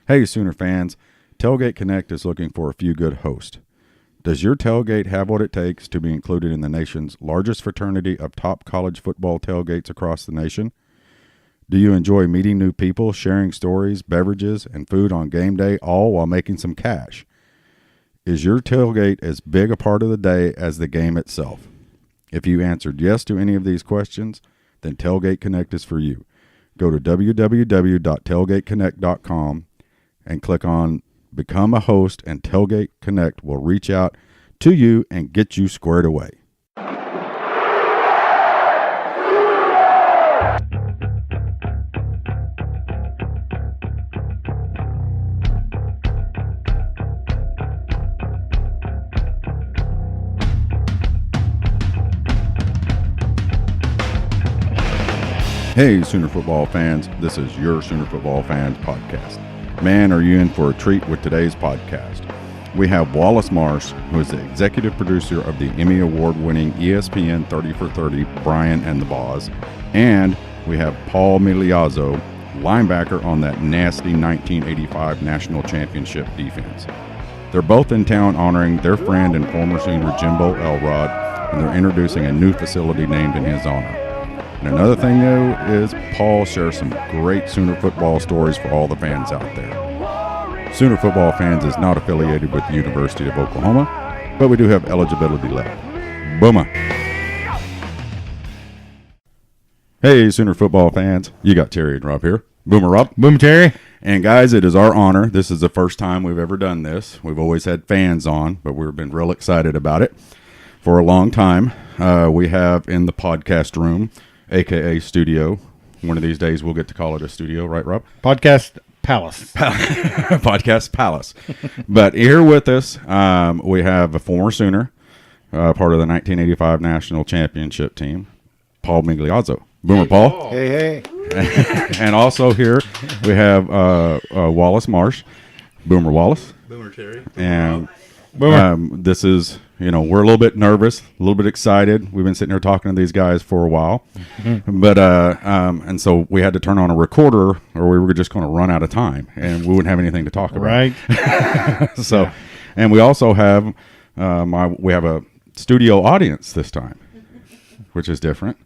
Hey, Sooner fans, Tailgate Connect is looking for a few good hosts. Does your tailgate have what it takes to be included in the nation's largest fraternity of top college football tailgates across the nation? Do you enjoy meeting new people, sharing stories, beverages, and food on game day, all while making some cash? Is your tailgate as big a part of the day as the game itself? If you answered yes to any of these questions, then Tailgate Connect is for you. Go to www.tailgateconnect.com and click on Become a Host, and Tailgate Connect will reach out to you and get you squared away. Hey, Sooner football fans, this is your Sooner Football Fans podcast. Man, are you in for a treat with today's podcast. We have Wallis Marsh, who is the executive producer of the Emmy Award-winning ESPN 30 for 30, Brian and the Boss, and we have Paul Migliazzo, linebacker on that nasty 1985 National Championship defense. They're both in town honoring their friend and former Sooner Jimbo Elrod, and they're introducing a new facility named in his honor. And another thing, though, is Paul shares some great Sooner football stories for all the fans out there. Sooner Football Fans is not affiliated with the University of Oklahoma, but we do have eligibility left. Boomer. Hey, Sooner Football fans. You got Terry and Rob here. Boomer Rob. Boom, Terry. And guys, it is our honor. This is the first time we've ever done this. We've always had fans on, but we've been real excited about it for a long time. We have in the podcast room, a.k.a. studio. One of these days we'll get to call it a studio, right, Rob? Podcast Palace. Podcast Palace. But here with us, we have a former Sooner, part of the 1985 National Championship team, Paul Migliazzo. Boomer Paul. Hey. And also here we have Wallis Marsh. Boomer Wallis. Boomer Terry. And this is, we're a little bit nervous, a little bit excited. We've been sitting here talking to these guys for a while. Mm-hmm. But, and so we had to turn on a recorder or we were just going to run out of time and we wouldn't have anything to talk about. Right. So, yeah. And we also have, we have a studio audience this time, which is different.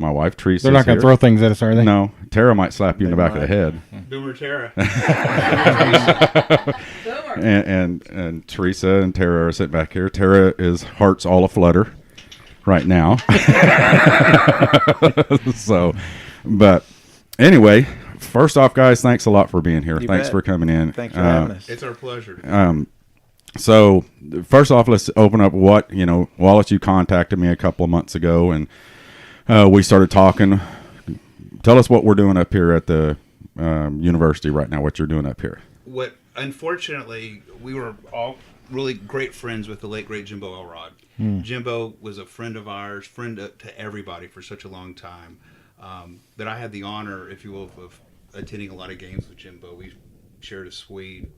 My wife, Teresa. They're not going to throw things at us, are they? No. Tara might slap you in the back of the head. Boomer Tara. and Teresa and Tara are sitting back here. Tara is heart's all aflutter right now. So, but anyway, first off, guys, thanks a lot for being here. Thanks for coming in. Thanks for having us. It's our pleasure. So first off, let's open up what, Wallis, you contacted me a couple of months ago and we started talking. Tell us what we're doing up here at the university right now, what you're doing up here. Unfortunately, we were all really great friends with the late, great Jimbo Elrod. Jimbo was a friend of ours, friend to everybody for such a long time, that I had the honor, if you will, of attending a lot of games with Jimbo. We shared a suite.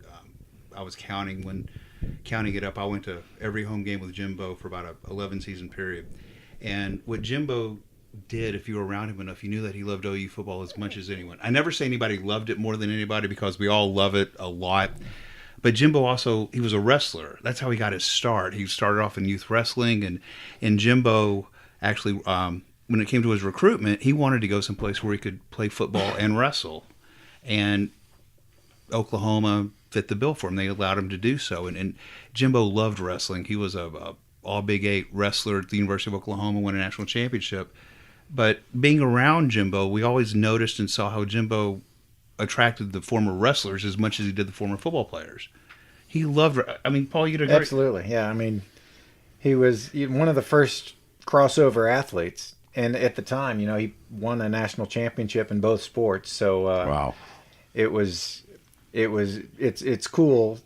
I was counting it up. I went to every home game with Jimbo for about an 11-season period. And what Jimbo did, if you were around him enough, you knew that he loved OU football as much as anyone. I never say anybody loved it more than anybody because we all love it a lot. But Jimbo also, he was a wrestler. That's how he got his start. He started off in youth wrestling, and Jimbo actually, when it came to his recruitment, he wanted to go someplace where he could play football and wrestle. And Oklahoma fit the bill for him. They allowed him to do so. And Jimbo loved wrestling. He was a all Big 8 wrestler at the University of Oklahoma, won a national championship. But being around Jimbo, we always noticed and saw how Jimbo attracted the former wrestlers as much as he did the former football players. He loved, Paul, you'd agree? Absolutely, yeah. He was one of the first crossover athletes. And at the time, he won a national championship in both sports. So wow. It's cool.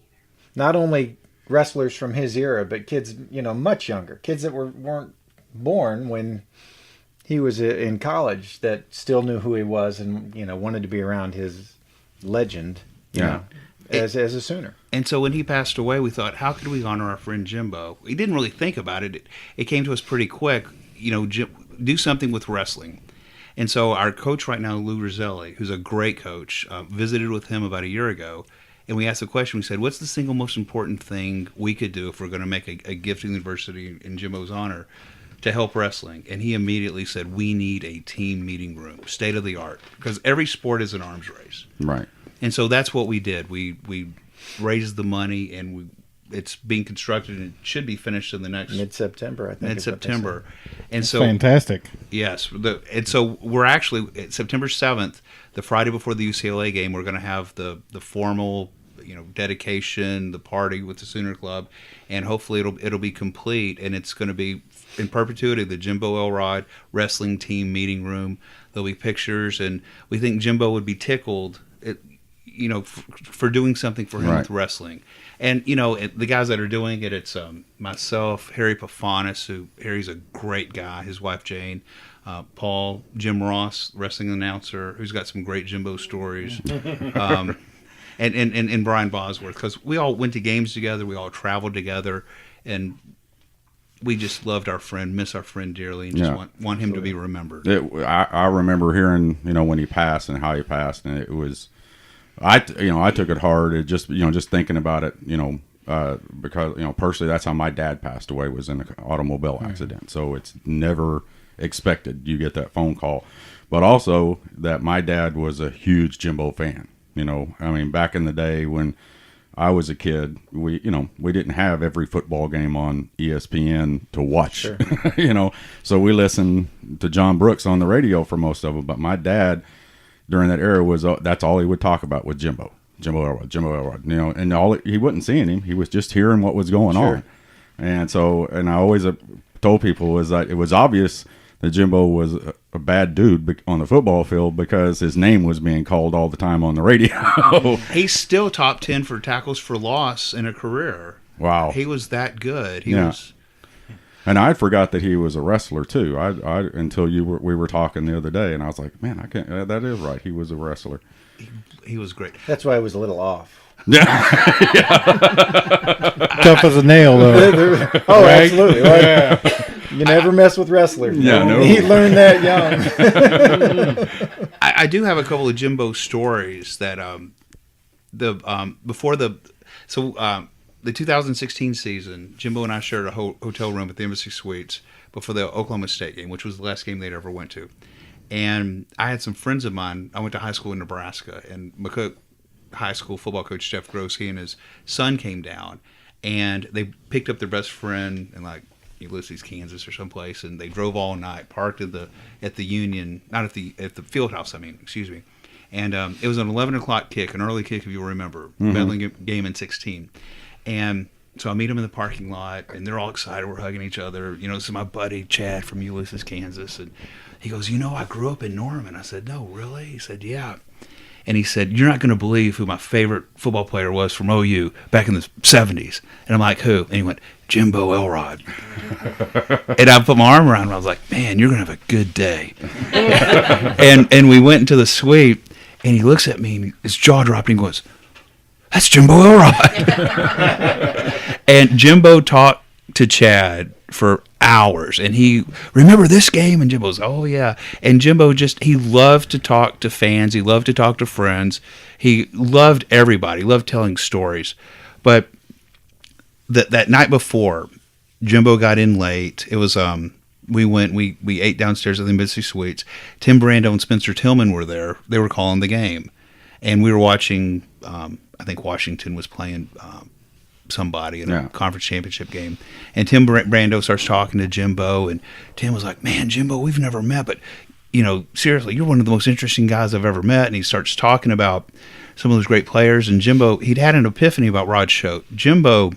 Not only wrestlers from his era, but kids, much younger. Kids that weren't born when he was in college that still knew who he was and, wanted to be around his legend, as a Sooner. And so when he passed away, we thought, how could we honor our friend Jimbo? We didn't really think about it. It came to us pretty quick, do something with wrestling. And so our coach right now, Lou Roselli, who's a great coach, visited with him about a year ago. And we asked the question, we said, what's the single most important thing we could do if we're going to make a gift to the university in Jimbo's honor to help wrestling? And he immediately said, we need a team meeting room, state of the art, because every sport is an arms race. Right. And so that's what we did. We raised the money, and it's being constructed, and it should be finished in the next mid-September, I think. Mid-September. And That's so fantastic. yes, and so we're actually at September 7th, the Friday before the UCLA game. We're going to have the formal, dedication, the party with the Sooner Club, and hopefully it'll be complete, and it's going to be in perpetuity the Jimbo Elrod wrestling team meeting room. There'll be pictures, and we think Jimbo would be tickled, for doing something for him Right. with wrestling. And the guys that are doing it, it's myself, Harry Pafanis, Harry's a great guy, his wife Jane, Paul, Jim Ross, wrestling announcer, who's got some great Jimbo stories, and Brian Bosworth, because we all went to games together, we all traveled together, and we just loved our friend, miss our friend dearly, and just want him to be remembered. I remember hearing, when he passed and how he passed, and it was, I took it hard. It just, just thinking about it, because, personally, that's how my dad passed away, was in an automobile accident. So it's never expected you get that phone call. But also that my dad was a huge Jimbo fan. Back in the day when I was a kid, we didn't have every football game on ESPN to watch, Sure. So we listened to John Brooks on the radio for most of it. But my dad, during that era, that's all he would talk about was Jimbo Elrod, and he wasn't seeing him. He was just hearing what was going on. And so, and I always told people was that it was obvious that Jimbo was a bad dude on the football field because his name was being called all the time on the radio. He's still top 10 for tackles for loss in a career. Wow. He was that good. He Yeah. was. And I forgot that he was a wrestler too. I until we were talking the other day, and I was like, man, I can't. That is right. He was a wrestler. He was great. That's why I was a little off. Tough as a nail, though. Oh, Right? absolutely. Right? You never mess with wrestlers. Yeah, no. He learned that young. I do have a couple of Jimbo stories that before the 2016 season, Jimbo and I shared a hotel room at the Embassy Suites before the Oklahoma State game, which was the last game they'd ever went to. And I had some friends of mine. I went to high school in Nebraska, and McCook High School football coach Jeff Gross, he and his son came down, and they picked up their best friend in like Ulysses, Kansas, or someplace, and they drove all night, parked at the Union, not at the field house. Excuse me. And it was an 11 o'clock kick, an early kick, if you'll remember, Bedlam game in 16. And so I meet them in the parking lot, and they're all excited. We're hugging each other. This is my buddy Chad from Ulysses, Kansas, and he goes, I grew up in Norman. I said, no, really? He said, yeah. And he said, you're not going to believe who my favorite football player was from OU back in the 70s. And I'm like, who? And he went, Jimbo Elrod. And I put my arm around him. I was like, man, you're going to have a good day. and we went into the suite, and he looks at me, and his jaw dropped, and he goes, that's Jimbo Elrod. And Jimbo talked to Chad for hours, and he remember this game, and Jimbo's, oh yeah. And Jimbo he loved to talk to fans, he loved to talk to friends, he loved everybody, he loved telling stories. But that night before, Jimbo got in late. It was we ate downstairs at the Embassy Suites. Tim Brando and Spencer Tillman were there. They were calling the game, and we were watching. I think Washington was playing somebody in a conference championship game, and Tim Brando starts talking to Jimbo, and Tim was like, man, Jimbo, we've never met, but seriously, you're one of the most interesting guys I've ever met. And he starts talking about some of those great players, and Jimbo, he'd had an epiphany about Rod Schote. Jimbo,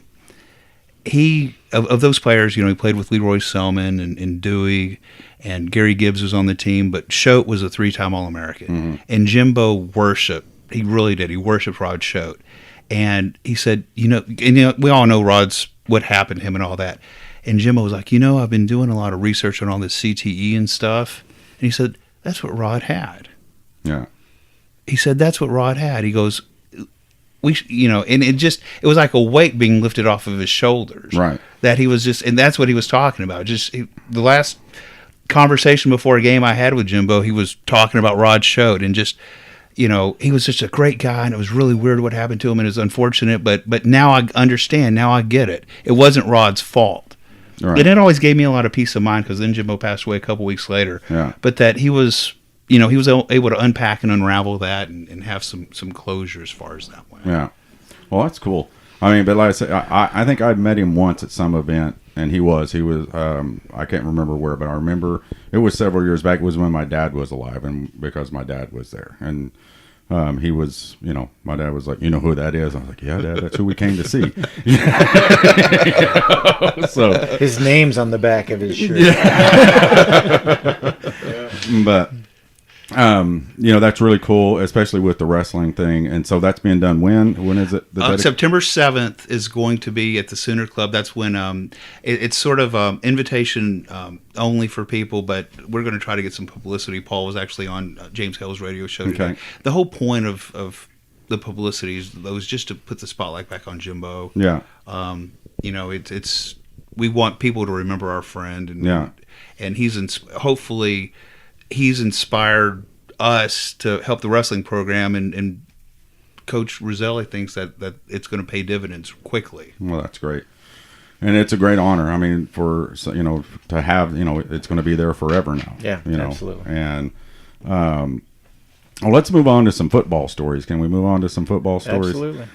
of those players, he played with Leroy Selman and Dewey, and Gary Gibbs was on the team, but Schote was a 3-time All-American, and Jimbo he really did. He worshipped Rod Schote. And he said, we all know what happened to him and all that. And Jimbo was like, I've been doing a lot of research on all this CTE and stuff. And he said, that's what Rod had. Yeah. He said, that's what Rod had. He goes, and it was like a weight being lifted off of his shoulders. Right. That he was and that's what he was talking about. The last conversation before a game I had with Jimbo, he was talking about Rod Schote, and he was just a great guy, and it was really weird what happened to him, and it was unfortunate, but now I understand. Now I get it. It wasn't Rod's fault. Right. And it always gave me a lot of peace of mind, because then Jimbo passed away a couple weeks later. Yeah. But that he was, he was able to unpack and unravel that and have some closure as far as that went. Yeah. Well, that's cool. I mean, but like I said, I think I'd met him once at some event, and he was, I can't remember where, but I remember it was several years back. It was when my dad was alive, and because my dad was there, and he was, my dad was like, you know who that is? I was like, yeah, Dad, that's who we came to see. So his name's on the back of his shirt. But that's really cool, especially with the wrestling thing. And so that's being done when is it? September 7th is going to be at the Sooner Club. That's when it's sort of invitation only for people, but we're going to try to get some publicity. Paul was actually on James Hale's radio show today. Okay. The whole point of the publicity was just to put the spotlight back on Jimbo. Yeah. It's we want people to remember our friend, and hopefully he's inspired us to help the wrestling program, and Coach Roselli thinks that it's going to pay dividends quickly. Well, that's great. And it's a great honor. I mean, to have, it's going to be there forever now. Yeah, absolutely. And let's move on to some football stories. Can we move on to some football stories? Absolutely.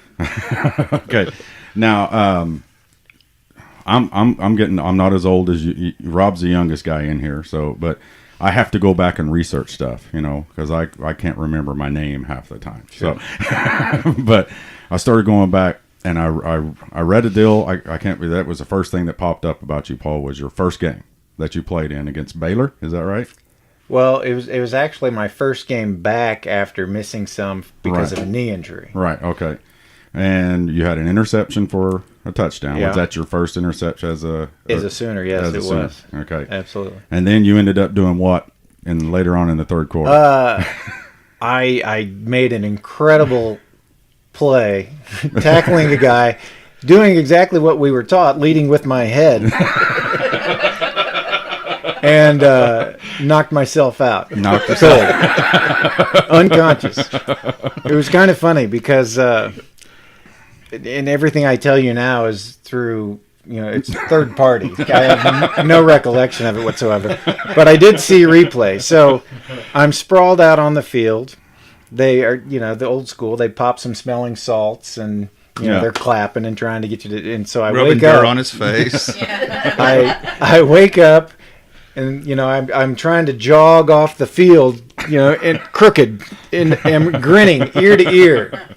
Okay. Now, I'm not as old as you. Rob's the youngest guy in here, but I have to go back and research stuff, because I can't remember my name half the time. Sure. So, but I started going back, and I read a deal. I can't believe that was the first thing that popped up about you, Paul, was your first game that you played in against Baylor. Is that right? Well, it was actually my first game back after missing some because Right. of a knee injury. Right. Okay. And you had an interception for a touchdown. Yeah. Was that your first interception as a Sooner? Yes, as a it Sooner? was. Okay. Absolutely. And then you ended up doing what later on in the third quarter? I made an incredible play, tackling a guy, doing exactly what we were taught, leading with my head, and knocked myself out. Knocked yourself unconscious. It was kind of funny because, and everything I tell you now is through, it's third party. I have no recollection of it whatsoever. But I did see replay. So I'm sprawled out on the field. They are, the old school. They pop some smelling salts, and they're clapping and trying to get you to. And so I rubbing wake up dirt on his face. I wake up, and I'm trying to jog off the field, and crooked, and I'm grinning ear to ear.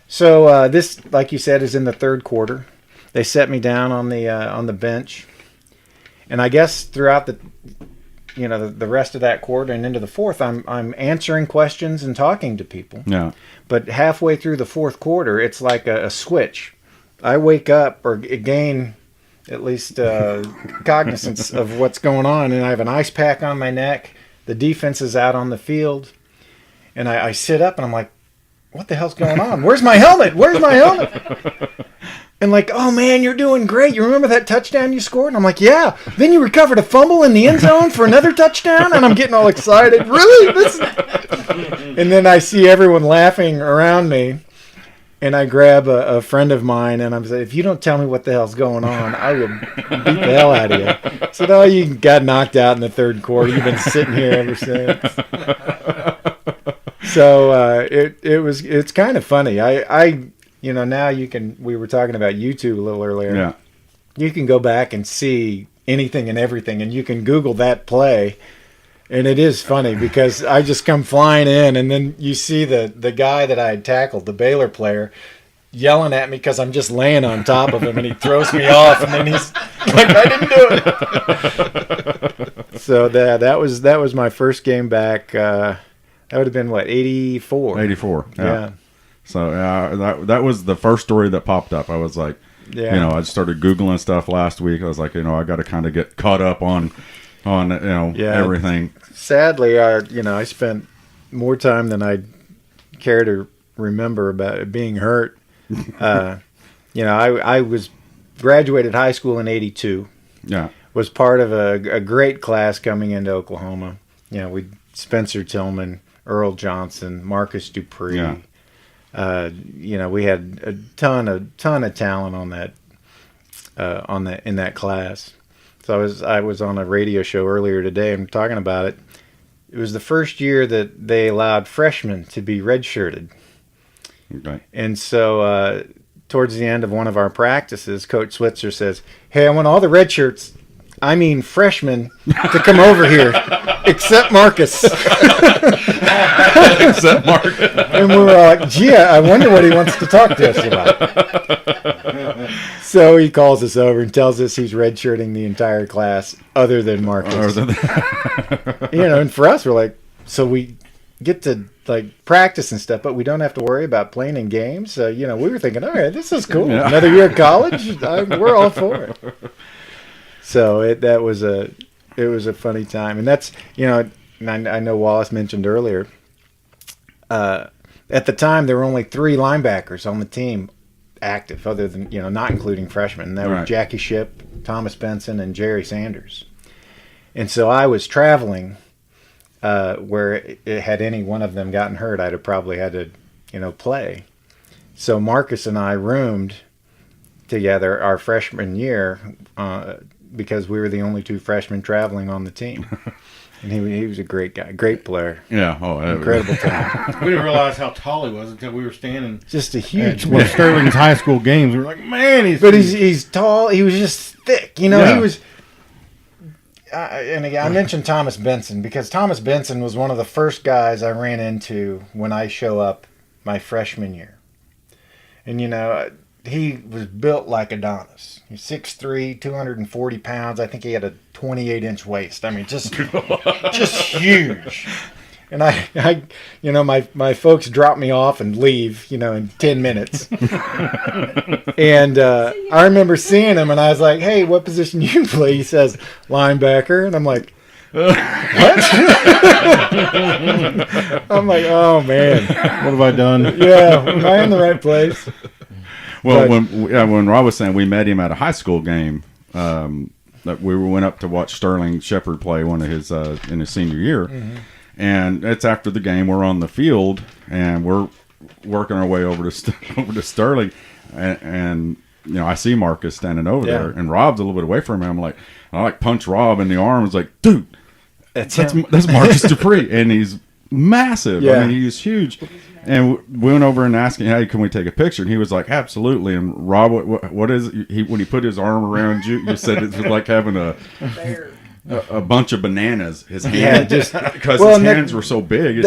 So this, like you said, is in the third quarter. They set me down on the bench, and I guess throughout the rest of that quarter and into the fourth, I'm answering questions and talking to people. Yeah. But halfway through the fourth quarter, it's like a switch. I wake up or gain at least cognizance of what's going on, and I have an ice pack on my neck. The defense is out on the field, and I sit up and I'm like, what the hell's going on? Where's my helmet? And like, oh man, you're doing great. You remember that touchdown you scored? And I'm like, yeah. Then you recovered a fumble in the end zone for another touchdown? And I'm getting all excited. Really? And then I see everyone laughing around me. And I grab a friend of mine, and I'm saying, if you don't tell me what the hell's going on, I will beat the hell out of you. So, no, you got knocked out in the third quarter. You've been sitting here ever since. So it's kind of funny. Now we were talking about YouTube a little earlier. Yeah. You can go back and see anything and everything, and you can Google that play. And it is funny because I just come flying in, and then you see the guy that I had tackled, the Baylor player, yelling at me because I'm just laying on top of him, and he throws me off, and then he's like, I didn't do it. So that was my first game back. That would have been, what, 84? 84. Yeah. So that was the first story that popped up. I was like, I started Googling stuff last week. I was like, I got to kind of get caught up on everything. Sadly, I spent more time than I care to remember about it being hurt. I was graduated high school in 82. Yeah. Was part of a great class coming into Oklahoma. Spencer Tillman, Earl Johnson, Marcus Dupree. Yeah. We had a ton of talent on that in that class. So I was on a radio show earlier today and talking about it. It was the first year that they allowed freshmen to be redshirted. Okay. And so towards the end of one of our practices, Coach Switzer says, "Hey, I want all the red shirts, I mean freshmen, to come over here, except Marcus." Except Mark. And we were like, "Gee, I wonder what he wants to talk to us about." So he calls us over and tells us he's redshirting the entire class other than Marcus. And for us, we're like, so we get to like practice and stuff, but we don't have to worry about playing in games. We were thinking, all right, this is cool. Yeah. Another year of college, we're all for it. So it was a funny time, and that's and I know Wallis mentioned earlier. At the time, there were only 3 linebackers on the team active, other than not including freshmen. That were Jackie Shipp, Thomas Benson, and Jerry Sanders. And so I was traveling. Where had any one of them gotten hurt, I'd have probably had to, play. So Marcus and I roomed together our freshman year because we were the only 2 freshmen traveling on the team. And he was a great guy, great player. Yeah. Incredible talent. We didn't realize how tall he was until we were standing Just a huge at one of Sterling's high school games. We were like, man, he's tall. He was just thick. He was. And again, I mentioned Thomas Benson because Thomas Benson was one of the first guys I ran into when I show up my freshman year. And, he was built like Adonis. He's 6'3", 240 pounds. I think he had a 28-inch waist. I mean, just huge. And my folks drop me off and leave, in 10 minutes. And I remember seeing him, and I was like, "Hey, what position do you play?" He says, "Linebacker." And I'm like, "What?" I'm like, "Oh, man. what have I done?" Yeah, am I in the right place?" Well, when Rob was saying we met him at a high school game, that we went up to watch Sterling Shepard play one of his in his senior year. Mm-hmm. And it's after the game. We're on the field, and we're working our way over to Sterling, and I see Marcus standing over there, and Rob's a little bit away from him. I punch Rob in the arm. It's like, dude, that's Marcus Dupree, and he's massive. Yeah. I mean, he's huge. And we went over and asked him, "Hey, can we take a picture?" And he was like, "Absolutely." And Rob, what is it? When he put his arm around you, you said it was like having a bunch of bananas. His hand, because his hands were so big.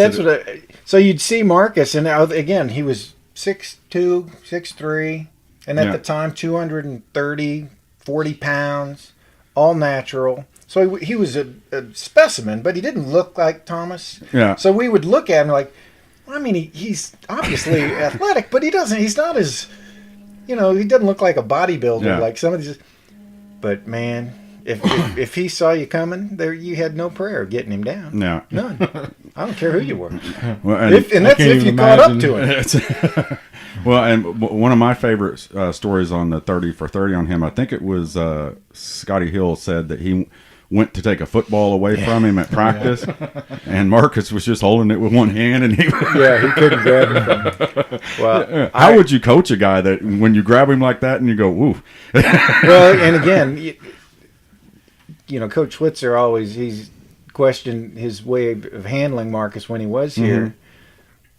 So you'd see Marcus, and again, he was 6'2", 6'3", and at the time 230, 40 pounds, all natural. So he was a specimen, but he didn't look like Thomas. Yeah. So we would look at him like, I mean, he's obviously athletic, but he's not as, he doesn't look like a bodybuilder like some of these. But man, if he saw you coming, you had no prayer of getting him down. No. None. I don't care who you were. Well, and that's if you caught up to him. Well, and one of my favorite stories on the 30 for 30 on him, I think it was Scotty Hill said that he went to take a football away from him at practice, and Marcus was just holding it with one hand, and he couldn't grab him. Well, how would you coach a guy that when you grab him like that and you go, "Woo"? Well, and again, Coach Switzer he's questioned his way of handling Marcus when he was here. Mm-hmm.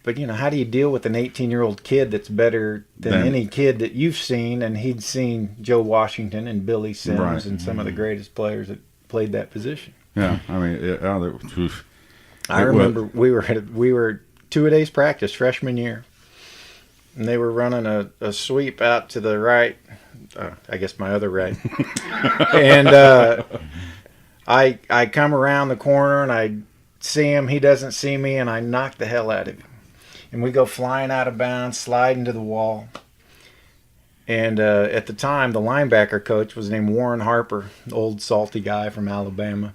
But, how do you deal with an 18-year-old kid that's better than any kid that you've seen? And he'd seen Joe Washington and Billy Sims and some of the greatest players that played that position. Yeah, I mean, I remember we were 2-a-days practice freshman year, and they were running a sweep out to the right, I guess my other right, and I come around the corner and I see him, he doesn't see me, and I knock the hell out of him, and we go flying out of bounds, slide into the wall. And at the time, the linebacker coach was named Warren Harper, old salty guy from Alabama.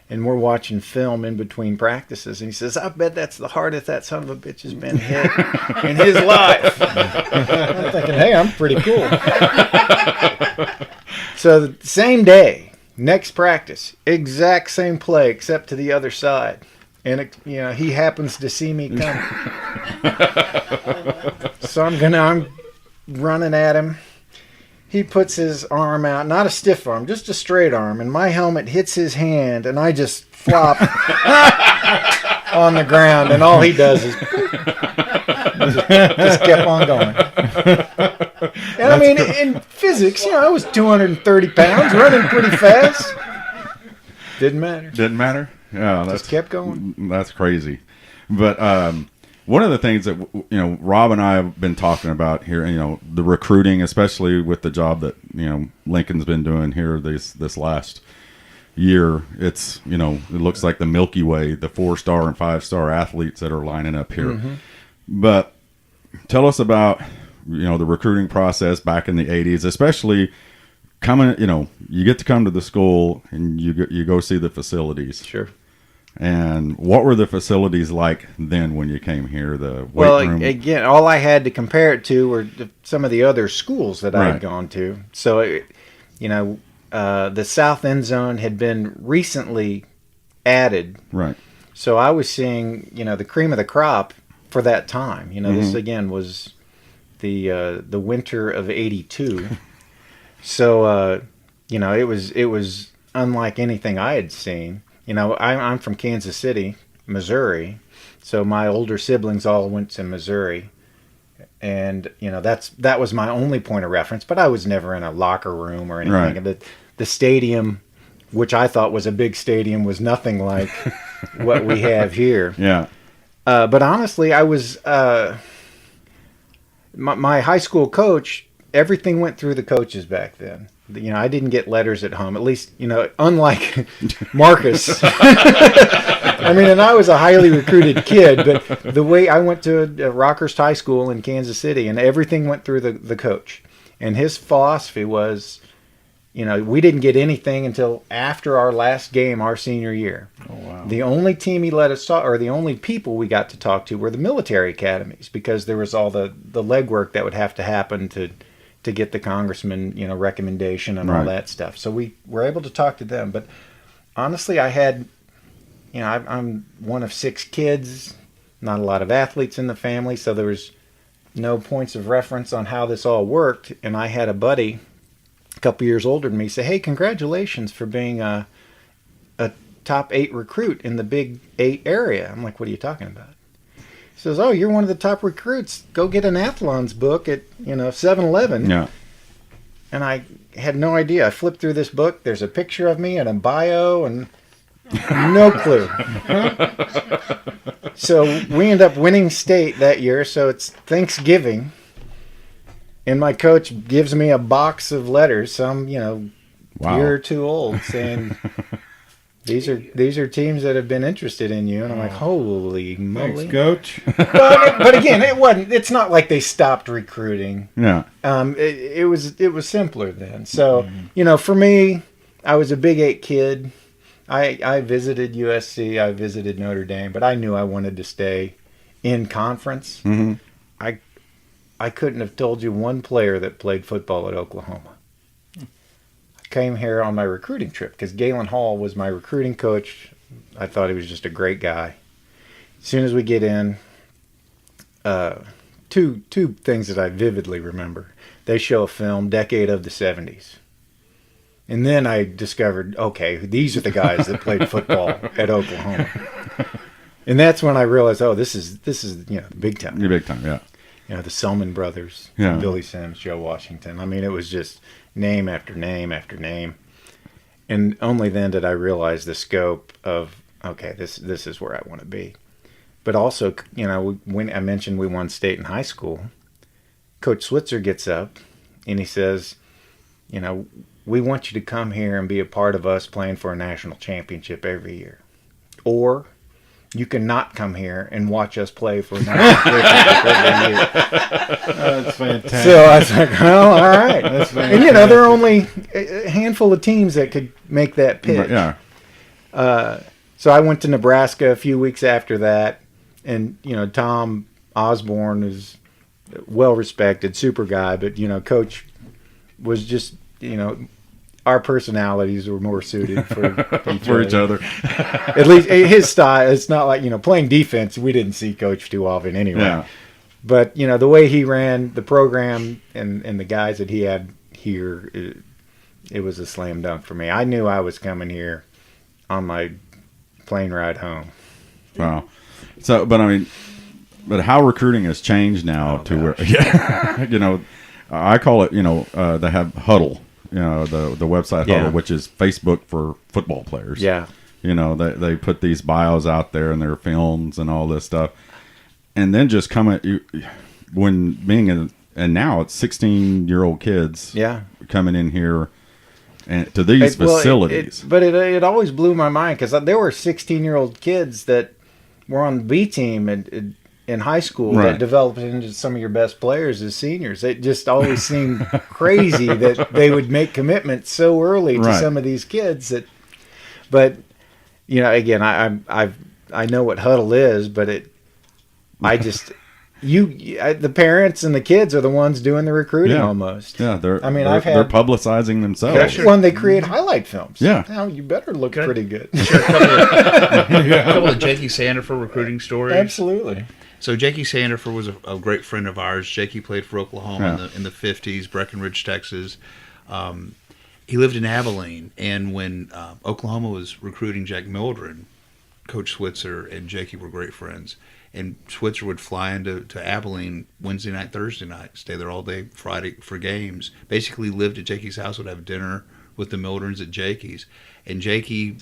And we're watching film in between practices. And he says, "I bet that's the hardest that son of a bitch has been hit in his life." I'm thinking, hey, I'm pretty cool. So the same day, next practice, exact same play except to the other side. and he happens to see me coming. So I'm running at him. He puts his arm out, not a stiff arm, just a straight arm, and my helmet hits his hand, and I just flop on the ground, and all he does is just kept on going. And I mean, in physics, I was 230 pounds, running pretty fast. Didn't matter. Yeah, just kept going. That's crazy. But one of the things that Rob and I have been talking about here, the recruiting, especially with the job that Lincoln's been doing here this last year. It's it looks like the Milky Way, the 4-star and 5-star athletes that are lining up here. Mm-hmm. But tell us about the recruiting process back in the 80s, especially coming. You get to come to the school and you go see the facilities. Sure. And what were the facilities like then when you came here? The weight room? Again, all I had to compare it to were some of the other schools that I had gone to. So, the south end zone had been recently added. Right. So I was seeing, the cream of the crop for that time. Mm-hmm. This again was the winter of '82. So, it was unlike anything I had seen. I'm from Kansas City, Missouri, so my older siblings all went to Missouri, and that was my only point of reference. But I was never in a locker room or anything. Right. The stadium, which I thought was a big stadium, was nothing like what we have here. Yeah. But honestly, I was my high school coach. Everything went through the coaches back then. I didn't get letters at home, at least, unlike Marcus. I mean, and I was a highly recruited kid, but the way I went to Rockhurst High School in Kansas City, and everything went through the coach. And his philosophy was, we didn't get anything until after our last game, our senior year. Oh, wow. The only team he let us talk, or the only people we got to talk to, were the military academies, because there was all the legwork that would have to happen to get the congressman, recommendation and all that stuff. So we were able to talk to them. But honestly, I had, I'm one of 6 kids, not a lot of athletes in the family, so there was no points of reference on how this all worked. And I had a buddy, a couple years older than me, say, "Hey, congratulations for being a top 8 recruit in the Big 8 area." I'm like, "What are you talking about?" He says, "Oh, you're one of the top recruits. Go get an Athlon's book at 7-Eleven." Yeah. And I had no idea. I flipped through this book. There's a picture of me and a bio and no clue. So we end up winning state that year. So it's Thanksgiving, and my coach gives me a box of letters, some Wow. year or two old, saying, These are teams that have been interested in you." And I'm like, "Holy moly!" Thanks, coach. But again, it's not like they stopped recruiting. Yeah. It was simpler then. So for me, I was a Big 8 kid. I visited USC, I visited Notre Dame, but I knew I wanted to stay in conference. Mm-hmm. I couldn't have told you one player that played football at Oklahoma. Came here on my recruiting trip because Galen Hall was my recruiting coach. I thought he was just a great guy. As soon as we get in, two things that I vividly remember. They show a film, Decade of the 70s. And then I discovered, okay, these are the guys that played football at Oklahoma. And that's when I realized, oh, this is big time. You're big time, yeah. The Selman brothers, Yeah. Billy Sims, Joe Washington. I mean, it was just name after name after name. And only then did I realize the scope of, okay, this is where I want to be. But also, when I mentioned we won state in high school, Coach Switzer gets up and he says, we want you to come here and be a part of us playing for a national championship every year. Or you can not come here and watch us play for a national championship every year. That's fantastic. So I was like, well, all right. That's And, there are only a handful of teams that could make that pitch. Yeah. So I went to Nebraska a few weeks after that. And, Tom Osborne is well-respected, super guy. But, Coach was just, our personalities were more suited for each other. At least his style. It's not like, playing defense. We didn't see Coach too often anyway. Yeah. But, the way he ran the program and the guys that he had here, it was a slam dunk for me. I knew I was coming here on my plane ride home. Wow. So, but how recruiting has changed now where, I call it, they have Huddle, the website Huddle, which is Facebook for football players. Yeah. They put these bios out there and their films and all this stuff. And then just come at you when and now it's 16-year-old kids coming in here and to these facilities. But it always blew my mind because there were 16-year-old kids that were on the B team in high school that developed into some of your best players as seniors. It just always seemed crazy that they would make commitments so early to some of these kids. But again, I know what Huddle is, but the parents and the kids are the ones doing the recruiting almost. Yeah, they're publicizing themselves. When they create highlight films. Yeah. Now you better look pretty good. Sure, a couple of Jakey Sandifer recruiting stories. Absolutely. So Jakey Sandifer was a great friend of ours. Jakey played for Oklahoma in the 50s, Breckenridge, Texas. He lived in Abilene, and when Oklahoma was recruiting Jack Mildren, Coach Switzer and Jakey were great friends. And Switzer would fly into Abilene Wednesday night, Thursday night, stay there all day, Friday for games. Basically lived at Jakey's house, would have dinner with the Mildrens at Jakey's. And Jakey,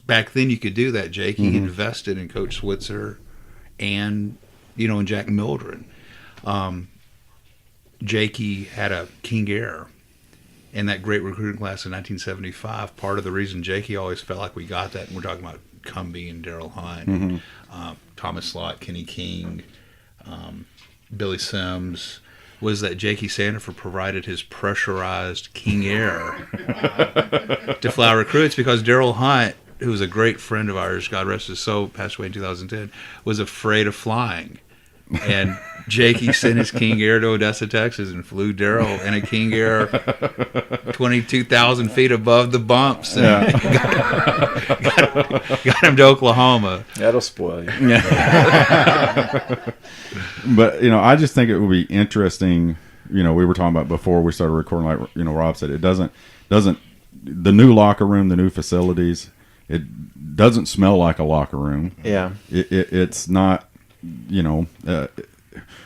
back then you could do that. Jakey invested in Coach Switzer and, in Jack Mildren. Jakey had a King Air in that great recruiting class in 1975. Part of the reason Jakey always felt like we got that, and we're talking about Cumbie and Daryl Hunt, Thomas Slott, Kenny King, Billy Sims, was that Jakey Sandifer provided his pressurized King Air to fly recruits because Daryl Hunt, who was a great friend of ours, God rest his soul, passed away in 2010, was afraid of flying. And Jakey sent his King Air to Odessa, Texas, and flew Daryl in a King Air 22,000 feet above the bumps. And got him to Oklahoma. That'll spoil you. But, I just think it would be interesting. We were talking about before we started recording, like, Rob said, it doesn't, the new locker room, the new facilities, it doesn't smell like a locker room. Yeah. It's not,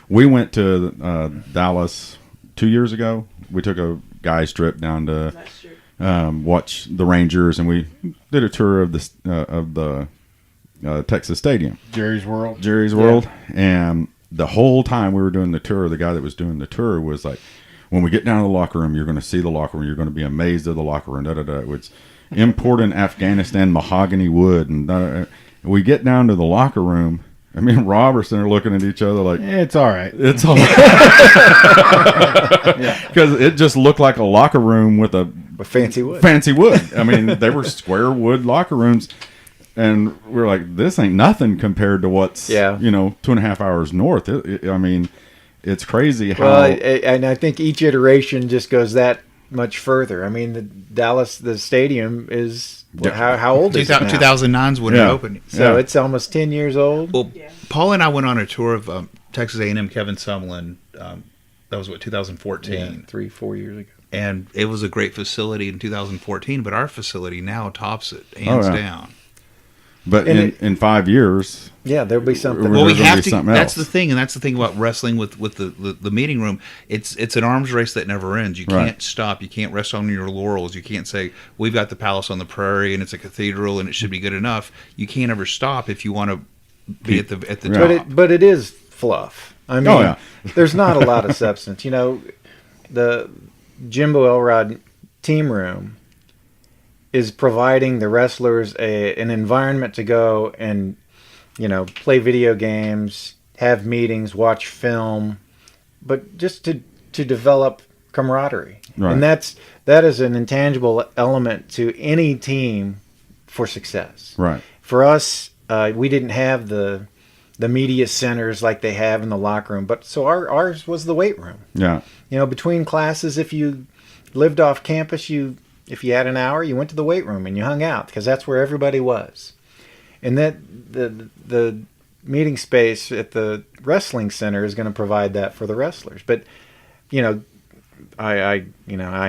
we went to Dallas 2 years ago. We took a guys trip down to watch the Rangers, and we did a tour of the Texas Stadium, Jerry's World. And the whole time we were doing the tour, the guy that was doing the tour was like, "When we get down to the locker room, you're going to see the locker room. You're going to be amazed at the locker room." It's imported Afghanistan mahogany wood, and we get down to the locker room. I mean, Rob are sitting there looking at each other like, it's all right. It's all right. Because it just looked like a locker room with fancy wood. Fancy wood. I mean, they were square wood locker rooms. And we're like, this ain't nothing compared to what's, 2.5 hours north. It's crazy how. Well, and I think each iteration just goes that much further. I mean, the stadium is. How old is it now? 2009's when it opened. So it's almost 10 years old. Well, Paul and I went on a tour of Texas A&M Kevin Sumlin. That was 2014. Yeah, 3-4 years ago. And it was a great facility in 2014, but our facility now tops it, hands down. But in 5 years, there'll be something. Well, we have to. That's the thing, and that's the thing about wrestling with the meeting room. It's an arms race that never ends. You can't stop. You can't rest on your laurels. You can't say we've got the Palace on the Prairie and it's a cathedral and it should be good enough. You can't ever stop if you want to be at the top. But it is fluff. I mean, there's not a lot of substance. The Jimbo Elrod team room is providing the wrestlers an environment to go and, play video games, have meetings, watch film, but just to develop camaraderie. Right. And that is an intangible element to any team for success. Right. For us, we didn't have the media centers like they have in the locker room, but so ours was the weight room. Yeah. Between classes, if you lived off campus, you if you had an hour, you went to the weight room and you hung out because that's where everybody was. And that the meeting space at the wrestling center is going to provide that for the wrestlers. But, I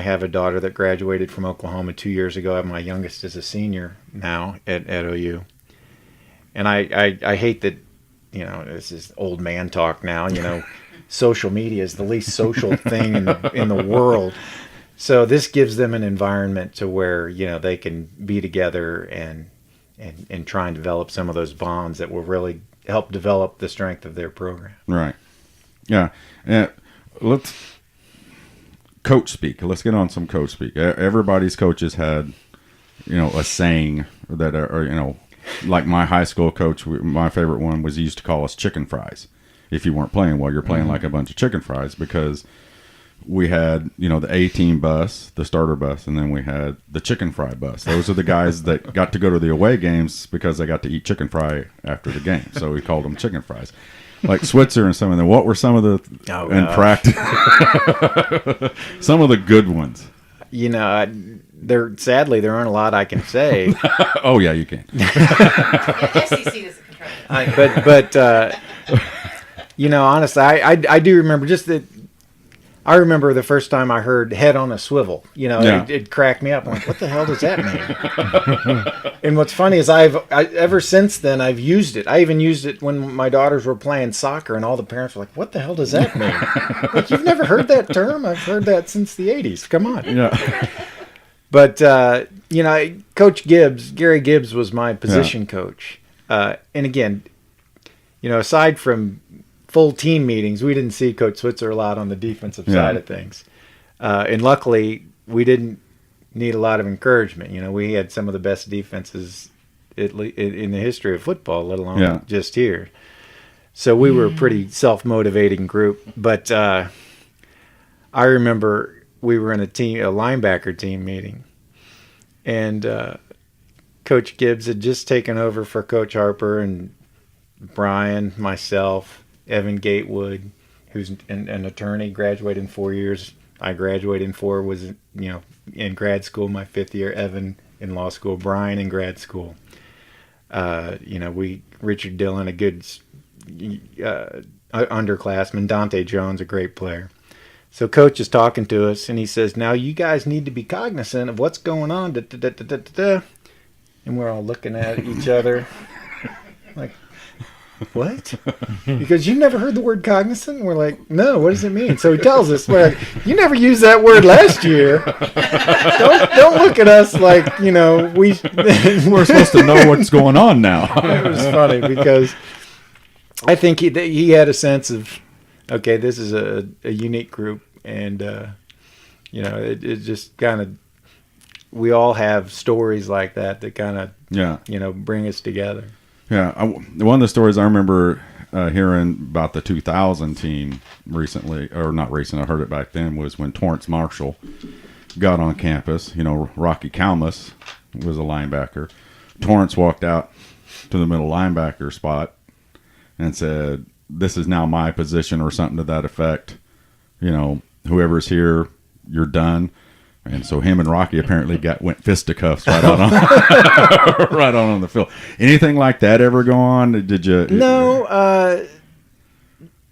have a daughter that graduated from Oklahoma 2 years ago. My youngest is a senior now at OU. And I hate that, this is old man talk now, social media is the least social thing in the world. So this gives them an environment to where, they can be together and try and develop some of those bonds that will really help develop the strength of their program. Right. Yeah. Let's coach speak. Let's get on some coach speak. Everybody's coaches had, a saying that are, like my high school coach, my favorite one was he used to call us chicken fries. If you weren't playing well, you're playing like a bunch of chicken fries, because we had, the A-team bus, the starter bus, and then we had the chicken fry bus. Those are the guys that got to go to the away games because they got to eat chicken fry after the game. So we called them chicken fries. Like Switzer and some of them. What were some of the in practice? Some of the good ones. Sadly there aren't a lot I can say. Oh yeah, you can. SEC doesn't control it. But honestly, I do remember just that. I remember the first time I heard "head on a swivel." It cracked me up. I'm like, what the hell does that mean? And what's funny is ever since then I've used it. I even used it when my daughters were playing soccer, and all the parents were like, "What the hell does that mean?" Like, you've never heard that term? I've heard that since the '80s. Come on. Yeah. But Coach Gibbs, Gary Gibbs, was my position coach, and again, aside from full team meetings, we didn't see Coach Switzer a lot on the defensive side of things. And luckily, we didn't need a lot of encouragement. We had some of the best defenses in the history of football, let alone just here. So we were a pretty self-motivating group. But I remember we were in a linebacker team meeting, and Coach Gibbs had just taken over for Coach Harper, and Brian, myself, Evan Gatewood, who's an attorney, graduated in 4 years. I graduated in 4, was in grad school my 5th year. Evan in law school, Brian in grad school. Richard Dillon, a good underclassman, Dante Jones, a great player. So Coach is talking to us, and he says, "Now you guys need to be cognizant of what's going on." And we're all looking at each other like, what? Because you've never heard the word cognizant? And we're like, no, what does it mean? So he tells us, we're like, you never used that word last year. Don't look at us like, we're supposed to know what's going on now. It was funny because I think he had a sense of, okay, this is a unique group, and it just kind of, we all have stories like that kind of bring us together. Yeah, one of the stories I remember hearing about the 2000 team recently, or not recently, I heard it back then, was when Torrance Marshall got on campus. Rocky Kalmus was a linebacker. Torrance walked out to the middle linebacker spot and said, "This is now my position," or something to that effect. Whoever's here, you're done. And so him and Rocky apparently went fisticuffs right on the field. Anything like that ever go on? Did you? No,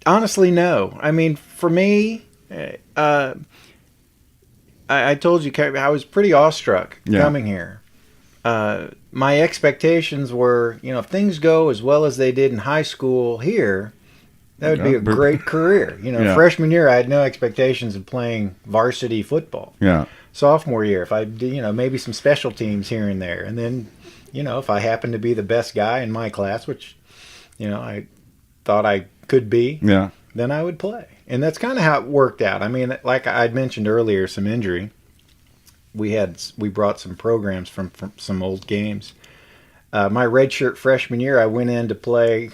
honestly, no. I mean, for me, I told you I was pretty awestruck coming here. My expectations were, if things go as well as they did in high school here, that would be a great career. Freshman year, I had no expectations of playing varsity football. Yeah. Sophomore year, if I maybe some special teams here and there, and then if I happened to be the best guy in my class, which I thought I could be, then I would play. And that's kind of how it worked out. I mean, like I'd mentioned earlier, some injury. We brought some programs from some old games. My redshirt freshman year, I went in to play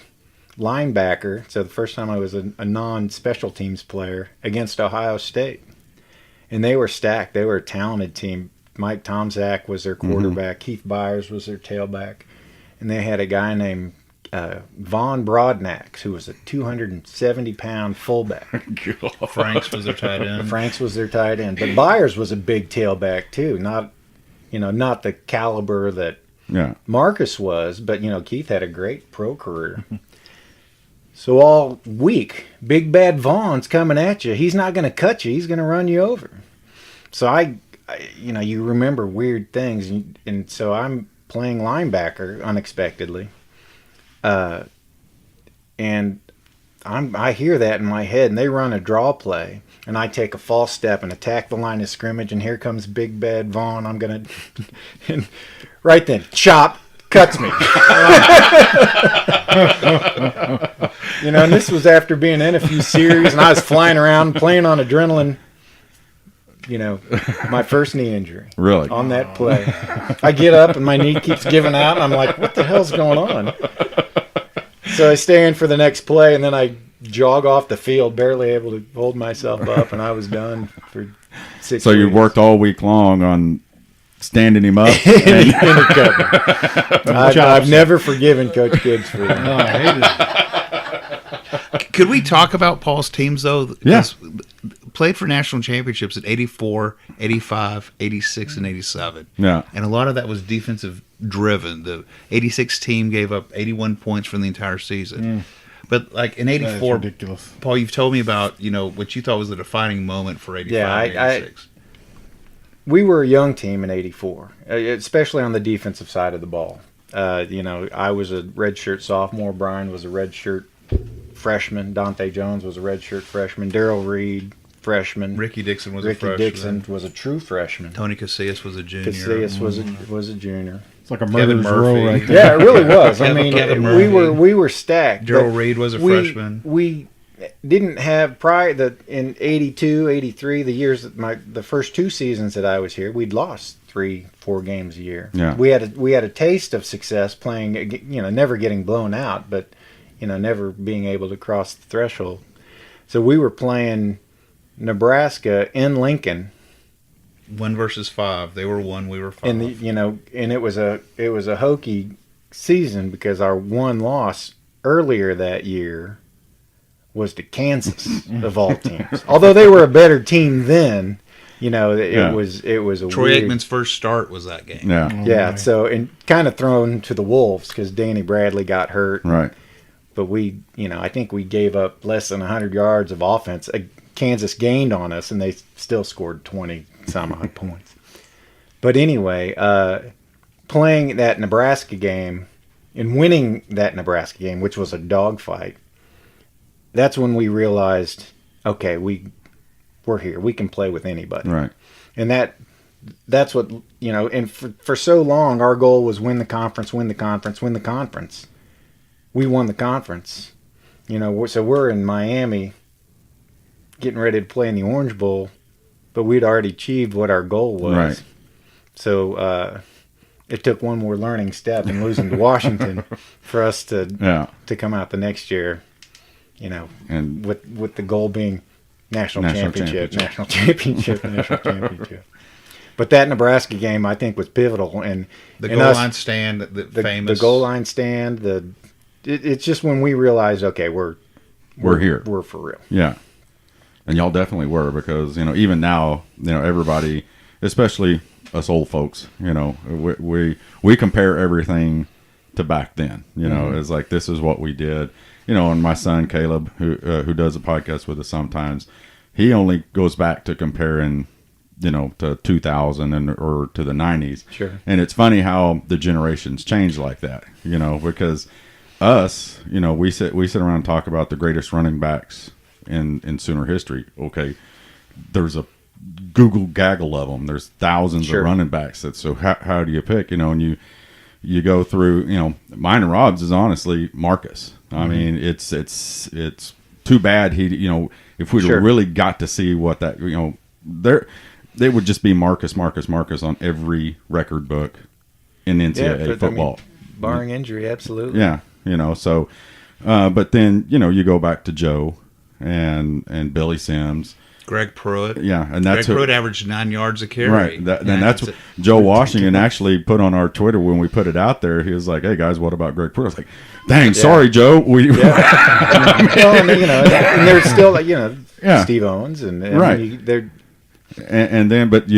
linebacker. So the first time I was a non-special teams player against Ohio State. And they were stacked. They were a talented team. Mike Tomczak was their quarterback. Keith Byers was their tailback. And they had a guy named Von Broadnax, who was a 270-pound fullback. Franks was their tight end. But Byers was a big tailback, too. not the caliber that Marcus was, but Keith had a great pro career. So all week, Big Bad Vaughn's coming at you. He's not going to cut you. He's going to run you over. So I you remember weird things, and so I'm playing linebacker unexpectedly, and I hear that in my head, and they run a draw play, and I take a false step and attack the line of scrimmage, and here comes Big Bad Vaughn. I'm gonna, and right then, chop, cuts me. And this was after being in a few series, and I was flying around playing on adrenaline. My first knee injury. Really? On that play. I get up and my knee keeps giving out, and I'm like, what the hell's going on? So I stay in for the next play, and then I jog off the field, barely able to hold myself up, and I was done for 6 weeks. So you worked all week long on standing him up? in a cover. I've never forgiven Coach Gibbs for that. No, I hated it. Could we talk about Paul's teams, though? Yes. Played for national championships at 84, 85, 86, and 87. Yeah. And a lot of that was defensive driven. The 86 team gave up 81 points for the entire season. But like in 84, ridiculous. Paul, you've told me about, what you thought was the defining moment for 85 and 86. We were a young team in 84, especially on the defensive side of the ball. I was a redshirt sophomore. Brian was a redshirt freshman. Dante Jones was a redshirt freshman. Darrell Reed, freshman. Ricky Dixon was a Ricky freshman. Dixon was a true freshman. Tony Casillas was a junior. Casillas was a junior. It's like a murderer's row right there. Yeah, it really was. I mean, Kevin we were stacked. Darrell Reed was a freshman. We didn't have in 82, 83, the years that the first 2 seasons that I was here, we'd lost 3-4 games a year. Yeah. We had a taste of success playing, never getting blown out, but never being able to cross the threshold. So we were playing Nebraska in Lincoln. 1 versus 5. They were 1, we were 5. And and it was a hokey season because our one loss earlier that year was to Kansas of all teams. Although they were a better team then, it was a Troy weird, Aikman's first start was that game. Yeah. Yeah, so and kind of thrown to the wolves because Danny Bradley got hurt. Right. But I think we gave up less than 100 yards of offense. Kansas gained on us, and they still scored 20-some odd points. But anyway, playing that Nebraska game and winning that Nebraska game, which was a dogfight, that's when we realized, okay, we're here. We can play with anybody. Right. And that's what, and for so long, our goal was win the conference, win the conference, win the conference. We won the conference. So we're in Miami getting ready to play in the Orange Bowl, but we'd already achieved what our goal was. Right. So it took one more learning step in losing to Washington for us to come out the next year, and with the goal being national championship. But that Nebraska game, I think, was pivotal. And the goal line stand, the famous. The goal line stand, it's just when we realized, okay, we're here. We're for real. Yeah. And y'all definitely were because, even now, everybody, especially us old folks, we compare everything to back then. It's like, this is what we did. And my son, Caleb, who does a podcast with us sometimes, he only goes back to comparing, to 2000 or to the 90s. Sure. And it's funny how the generations change like that, because us, we sit around and talk about the greatest running backs in Sooner history. Okay, there's a Google gaggle of them. There's thousands of running backs. So how do you pick? And you go through. Mine and Rob's is honestly Marcus. I mean, it's too bad he. If we really got to see what that they would just be Marcus on every record book in NCAA football, barring injury. Absolutely. Yeah. So, but then, you go back to Joe and Billy Sims. Greg Pruitt. Yeah. And that's Greg Pruitt averaged 9 yards a carry. Right. And that's what Joe Washington actually put on our Twitter when we put it out there. He was like, hey, guys, what about Greg Pruitt? I was like, dang, sorry, Joe. Well, and there's still, Steve Owens and right. they're, And then, but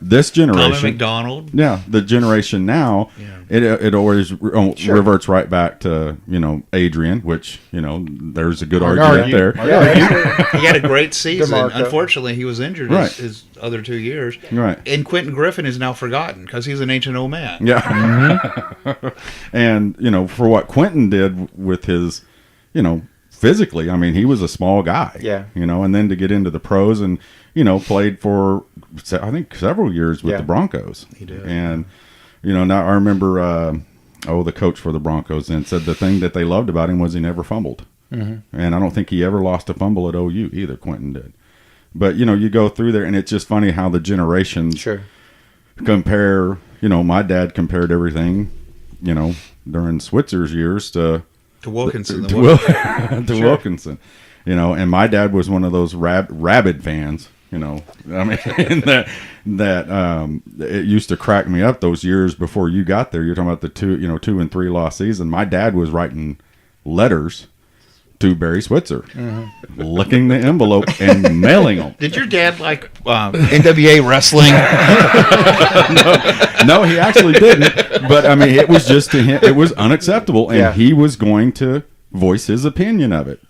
this generation, Tommy McDonald. Yeah, the generation now, it always reverts right back to Adrian, which there's a good argument there. He had a great season. DeMarco. Unfortunately, he was injured his other 2 years. Right. And Quentin Griffin is now forgotten because he's an ancient old man. Yeah. And for what Quentin did with his, physically, I mean, he was a small guy. Yeah. And then to get into the pros and played for I think several years with the Broncos. He did. And now I remember the coach for the Broncos then said the thing that they loved about him was he never fumbled. Mm-hmm. And I don't think he ever lost a fumble at OU either. Quentin did. But you go through there and it's just funny how the generations compare. My dad compared everything during Switzer's years to Wilkinson. To Wilkinson. And my dad was one of those rabid fans. I mean, that it used to crack me up those years before you got there. You're talking about the 2 and 3 loss season. My dad was writing letters to Barry Switzer, licking the envelope and mailing them. Did your dad like NWA wrestling? No, he actually didn't. But I mean, it was just to him. It was unacceptable, and he was going to voice his opinion of it.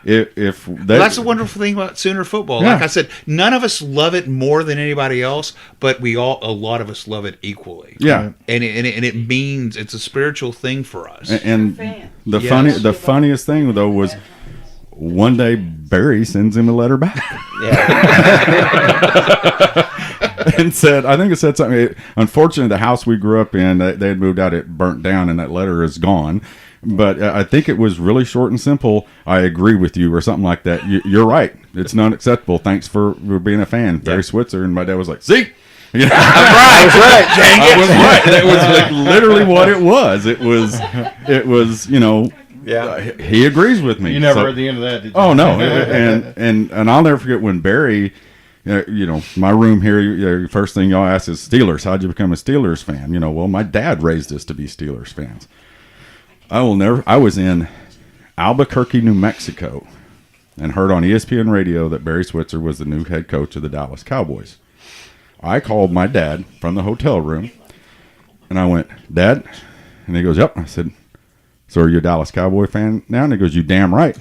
If that's the wonderful thing about Sooner football. Yeah. Like I said, none of us love it more than anybody else, but a lot of us love it equally. Yeah, and it means it's a spiritual thing for us. And the funniest thing though was one day Barry sends him a letter back. And said, I think it said something. Unfortunately, the house we grew up in, they had moved out. It burnt down, and that letter is gone. But I think it was really short and simple. I agree with you, or something like that. You're right. It's not acceptable. Thanks for being a fan, Barry Switzer. And my dad was like, "See, I'm right. I was right. Dang I was right. That was like literally what it was. It was. He agrees with me. You never heard the end of that, did you? Oh no, and I'll never forget when Barry. My room here, first thing y'all ask is Steelers. How'd you become a Steelers fan? Well, my dad raised us to be Steelers fans. I was in Albuquerque, New Mexico, and heard on ESPN radio that Barry Switzer was the new head coach of the Dallas Cowboys. I called my dad from the hotel room, and I went, "Dad," and he goes, "Yep." I said, "So are you a Dallas Cowboy fan now?" And he goes, "You damn right."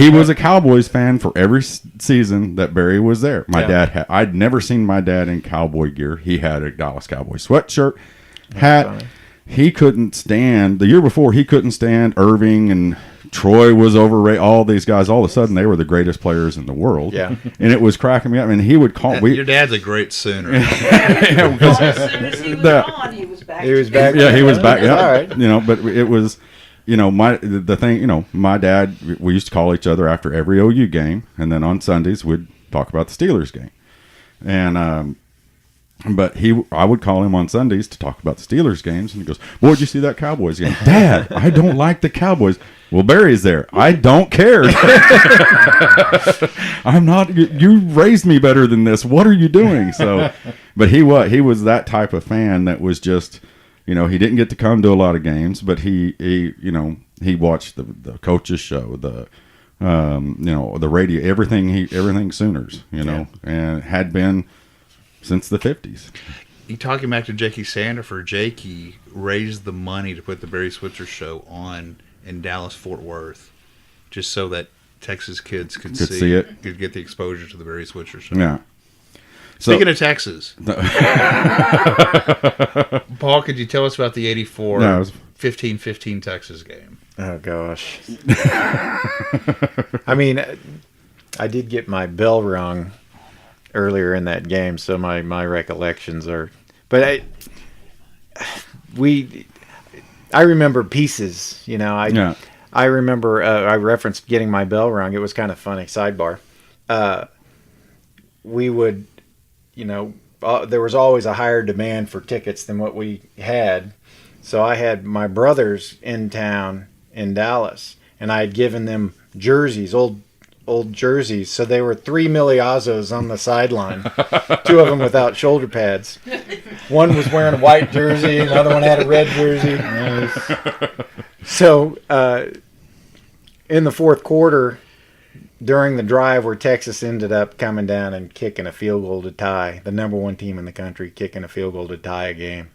He was a Cowboys fan for every season that Barry was there. My dad I'd never seen my dad in cowboy gear. He had a Dallas Cowboy sweatshirt, hat. Funny. He couldn't stand, the year before, he couldn't stand Irving, and Troy was overrated. All these guys, all of a sudden, they were the greatest players in the world. Yeah. And it was cracking me up. And he would call. Your dad's a great Sooner. As soon as he was gone, he was back. He was back. Yeah, he was back. Yeah. All right. But it was, my dad, we used to call each other after every OU game. And then on Sundays, we'd talk about the Steelers game. And, but I would call him on Sundays to talk about the Steelers games, and he goes, "Boy, did you see that Cowboys game?" "Dad, I don't like the Cowboys." "Well, Barry's there." "I don't care." "I'm not. You raised me better than this. What are you doing?" So, but he was that type of fan that was just, he didn't get to come to a lot of games, but he watched the coaches show, the radio, everything Sooners, and had been since the 50s. You talking back to Jakey Sandiford, Jakey raised the money to put the Barry Switzer show on in Dallas, Fort Worth, just so that Texas kids could see it, could get the exposure to the Barry Switzer show. Yeah. Speaking of Texas, Paul, could you tell us about the 84 15-15 Texas game? Oh, gosh. I mean, I did get my bell rung earlier in that game, so my recollections are, but I remember pieces, I remember I referenced getting my bell rung. It was kind of funny. Sidebar. We would, there was always a higher demand for tickets than what we had. So I had my brothers in town in Dallas, and I had given them jerseys, old jerseys. So they were 3 Migliazzos on the sideline, 2 of them without shoulder pads. One was wearing a white jersey, another one had a red jersey. So in the fourth quarter, during the drive where Texas ended up coming down and kicking a field goal to tie, the number 1 team in the country kicking a field goal to tie a game.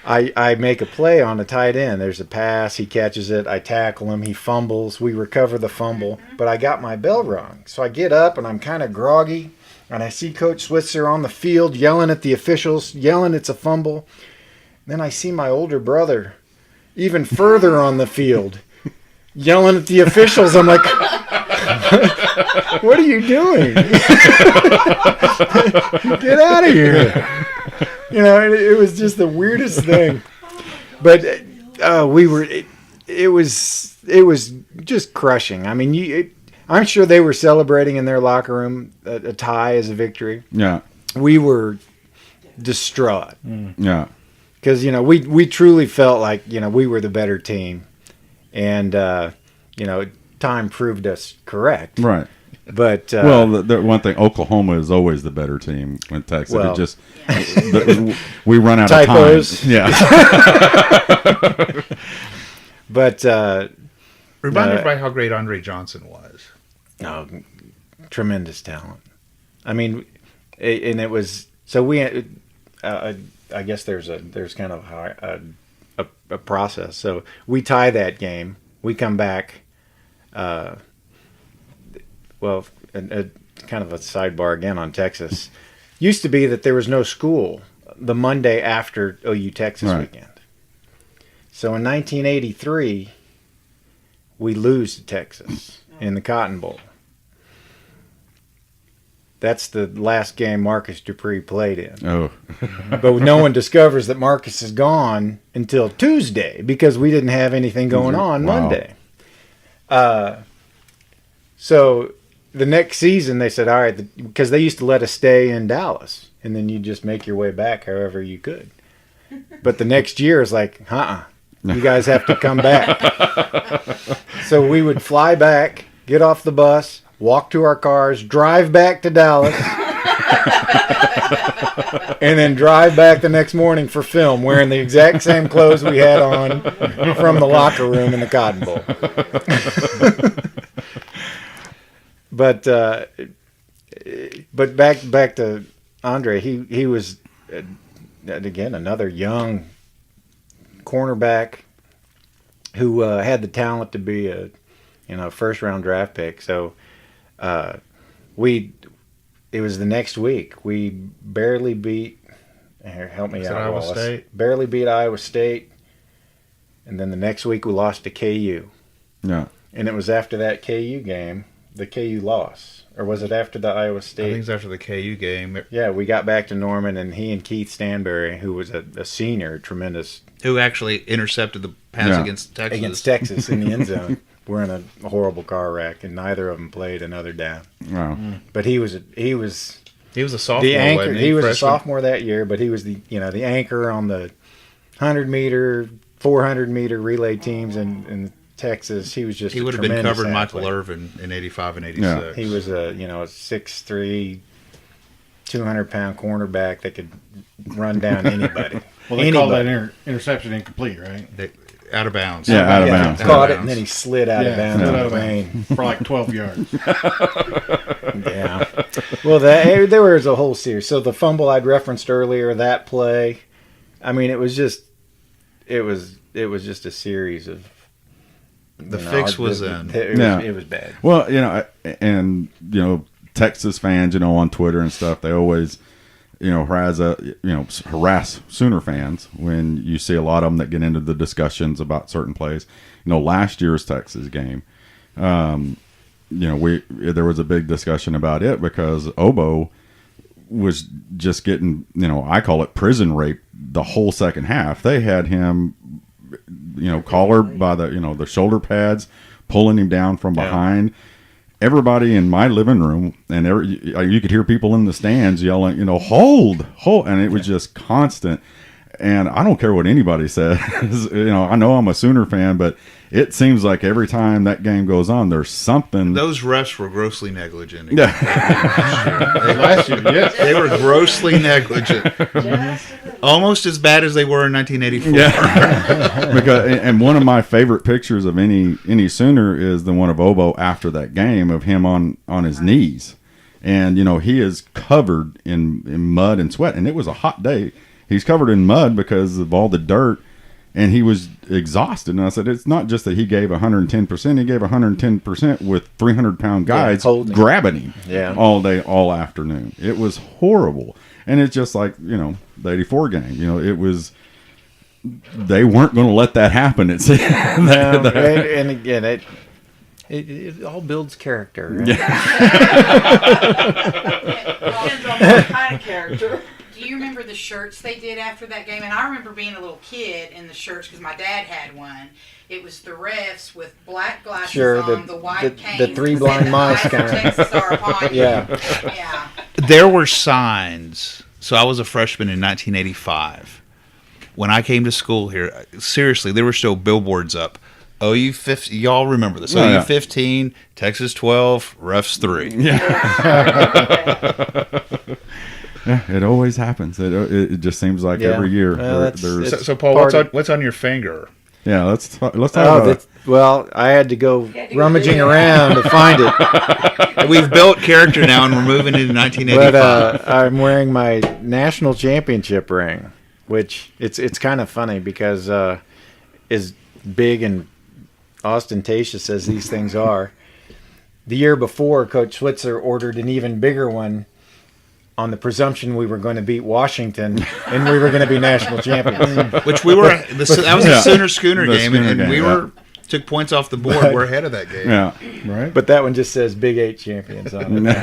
I make a play on a tight end. There's a pass. He catches it. I tackle him. He fumbles. We recover the fumble. But I got my bell rung. So I get up, and I'm kind of groggy. And I see Coach Switzer on the field yelling at the officials, yelling it's a fumble. Then I see my older brother even further on the field yelling at the officials. I'm like, what are you doing? Get out of here. You know, it was just the weirdest thing. But it was just crushing. I mean, I'm sure they were celebrating in their locker room a tie as a victory. Yeah. We were distraught. Yeah. Because, you know, we truly felt like, you know, we were the better team. And, you know, time proved us correct. Right. But well, the one thing, Oklahoma is always the better team when Texas. Well, it just we run out typos. of time. Yeah. But Remind everybody how great Andre Johnson was. no, tremendous talent. I mean, and it was so we. I guess there's kind of a process. So we tie that game. We come back. Well, kind of a sidebar again on Texas. Used to be that there was no school the Monday after OU Texas weekend. So in 1983, we lose to Texas in the Cotton Bowl. That's the last game Marcus Dupree played in. Oh. But no one discovers that Marcus is gone until Tuesday because we didn't have anything going on Monday. So the next season they said, all right, because they used to let us stay in Dallas, and then you just make your way back however you could. But the next year is like, you guys have to come back. So we would fly back, get off the bus, walk to our cars, drive back to Dallas, and then drive back the next morning for film wearing the exact same clothes we had on from the locker room in the Cotton Bowl. But back to Andre, he was again another young cornerback who had the talent to be a first round draft pick. So it was the next week we barely beat. Here, help me out, Iowa Wallace. State? Barely beat Iowa State, and then the next week we lost to KU. Yeah. And it was after that KU game, the KU loss. Or was it after the Iowa I State? think it's after the KU game. Yeah, we got back to Norman, and he and Keith Stanberry, who was a senior, tremendous. Who actually intercepted the pass against Texas. Against Texas in the end zone. We're in a horrible car wreck, and neither of them played another down. Wow. But he was a sophomore. the anchor. Wasn't He was a freshman? sophomore that year, but he was the anchor on the 100-meter, 400-meter relay teams in Texas. He was just He a would have been tremendous covering athlete. Michael Irvin in 85 and 86. Yeah. He was a 6'3", 200-pound cornerback that could run down anybody. Well, they called that interception incomplete, right? Out of bounds. Yeah, out of bounds. He caught it, and then he slid out of bounds slid in out the of rain. bounds for like 12 yards. Yeah. Well, there was a whole series. So the fumble I'd referenced earlier, that play, I mean, it was just a series of. The fix was in. It was bad. Well, Texas fans, on Twitter and stuff, they always, harass Sooner fans when you see a lot of them that get into the discussions about certain plays. Last year's Texas game, there was a big discussion about it because Obo was just getting, I call it prison rape the whole second half. They had him, collared by the shoulder pads, pulling him down from behind. Everybody in my living room, and you could hear people in the stands yelling, hold, and it was just constant. And I don't care what anybody says. I know I'm a Sooner fan, but it seems like every time that game goes on, there's something. Those refs were grossly negligent. Yeah. Last year, yes. They were grossly negligent. Almost as bad as they were in 1984. Yeah. And one of my favorite pictures of any Sooner is the one of Obo after that game of him on his knees. And, he is covered in mud and sweat. And it was a hot day. He's covered in mud because of all the dirt. And he was exhausted. And I said, it's not just that he gave 110%. He gave 110% with 300-pound guys grabbing him all day, all afternoon. It was horrible. And it's just like, the 84 game. It was – they weren't going to let that happen. It's and again, it all builds character. Right? Depends on what kind of character. Do you remember the shirts they did after that game? And I remember being a little kid in the shirts because my dad had one. It was the refs with black glasses on, the white canes. The three blind mice kind of. Texas are upon you. Yeah. There were signs. So I was a freshman in 1985. When I came to school here, seriously, there were still billboards up. OU 15, y'all remember this. OU 15, Texas 12, refs 3. Yeah, it always happens. It just seems like every year. There's so Paul, what's on your finger? Yeah, let's talk about it. Well, I had to go rummaging around to find it. We've built character now, and we're moving into 1985. But I'm wearing my national championship ring, which it's kind of funny because as big and ostentatious as these things are, the year before, Coach Switzer ordered an even bigger one on the presumption we were going to beat Washington and we were going to be national champions. Which we were. That was a Sooner Schooner game, and we took points off the board. We're ahead of that game. Yeah, right. But that one just says Big 8 champions on it.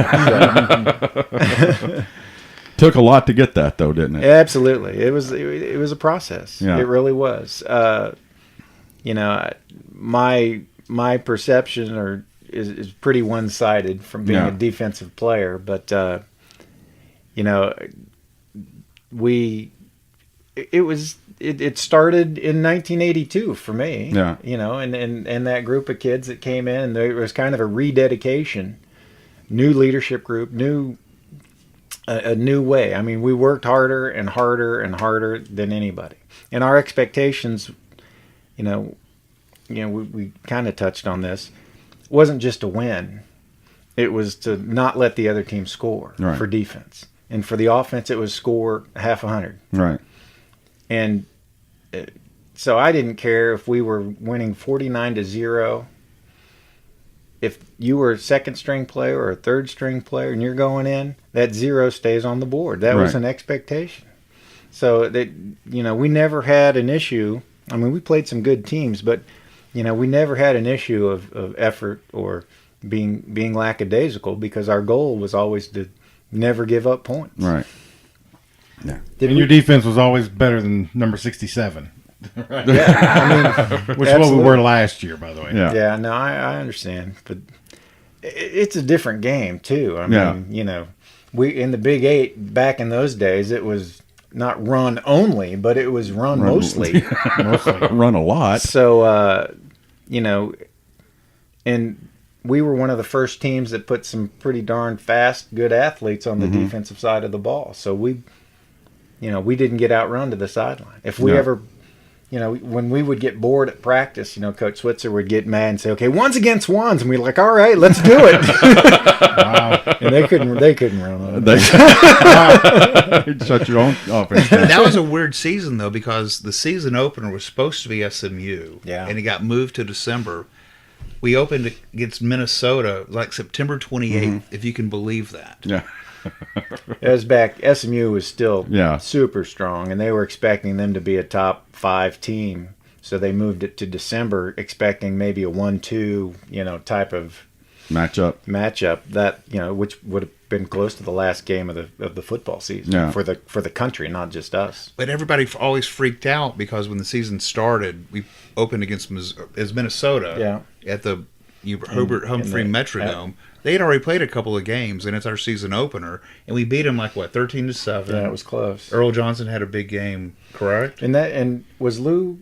Took a lot to get that, though, didn't it? Absolutely. It was a process. Yeah. It really was. My perception is pretty one-sided from being a defensive player, but it started in 1982 for me. Yeah. And that group of kids that came in, and there was kind of a rededication, new leadership group, a new way. I mean, we worked harder and harder and harder than anybody, and our expectations, we kind of touched on this. It wasn't just to win; it was to not let the other team score for defense. And for the offense, it was score half 100. Right. And so I didn't care if we were winning 49-0. If you were a second-string player or a third-string player and you're going in, that 0 stays on the board. That was an expectation. So that we never had an issue. I mean, we played some good teams, but we never had an issue of effort or being lackadaisical because our goal was always to never give up points. Right. Yeah. And your defense was always better than number 67. Right. Yeah. Which is what we were last year, by the way. Yeah. Yeah. No, I understand, but it's a different game too. I mean, we in the Big 8 back in those days, it was not run only, but it was run mostly. Run a lot. So, and we were one of the first teams that put some pretty darn fast, good athletes on the defensive side of the ball. So we didn't get outrun to the sideline. If we ever, when we would get bored at practice, Coach Switzer would get mad and say, "Okay, ones against ones," and we'd like, "All right, let's do it." Wow. And they couldn't run on it. Shut your own offense. That was a weird season though, because the season opener was supposed to be SMU, and it got moved to December. We opened against Minnesota like September 28th, if you can believe that. Yeah. It was back. SMU was still super strong, and they were expecting them to be a top 5 team. So they moved it to December, expecting maybe a 1-2, type of matchup that which would have been close to the last game of the football season for the country, not just us. But everybody always freaked out because when the season started, we opened against Minnesota at the Herbert Humphrey Metrodome. They had already played a couple of games, and it's our season opener, and we beat them 13-7. Yeah, it was close. Earl Johnson had a big game, correct? And was Lou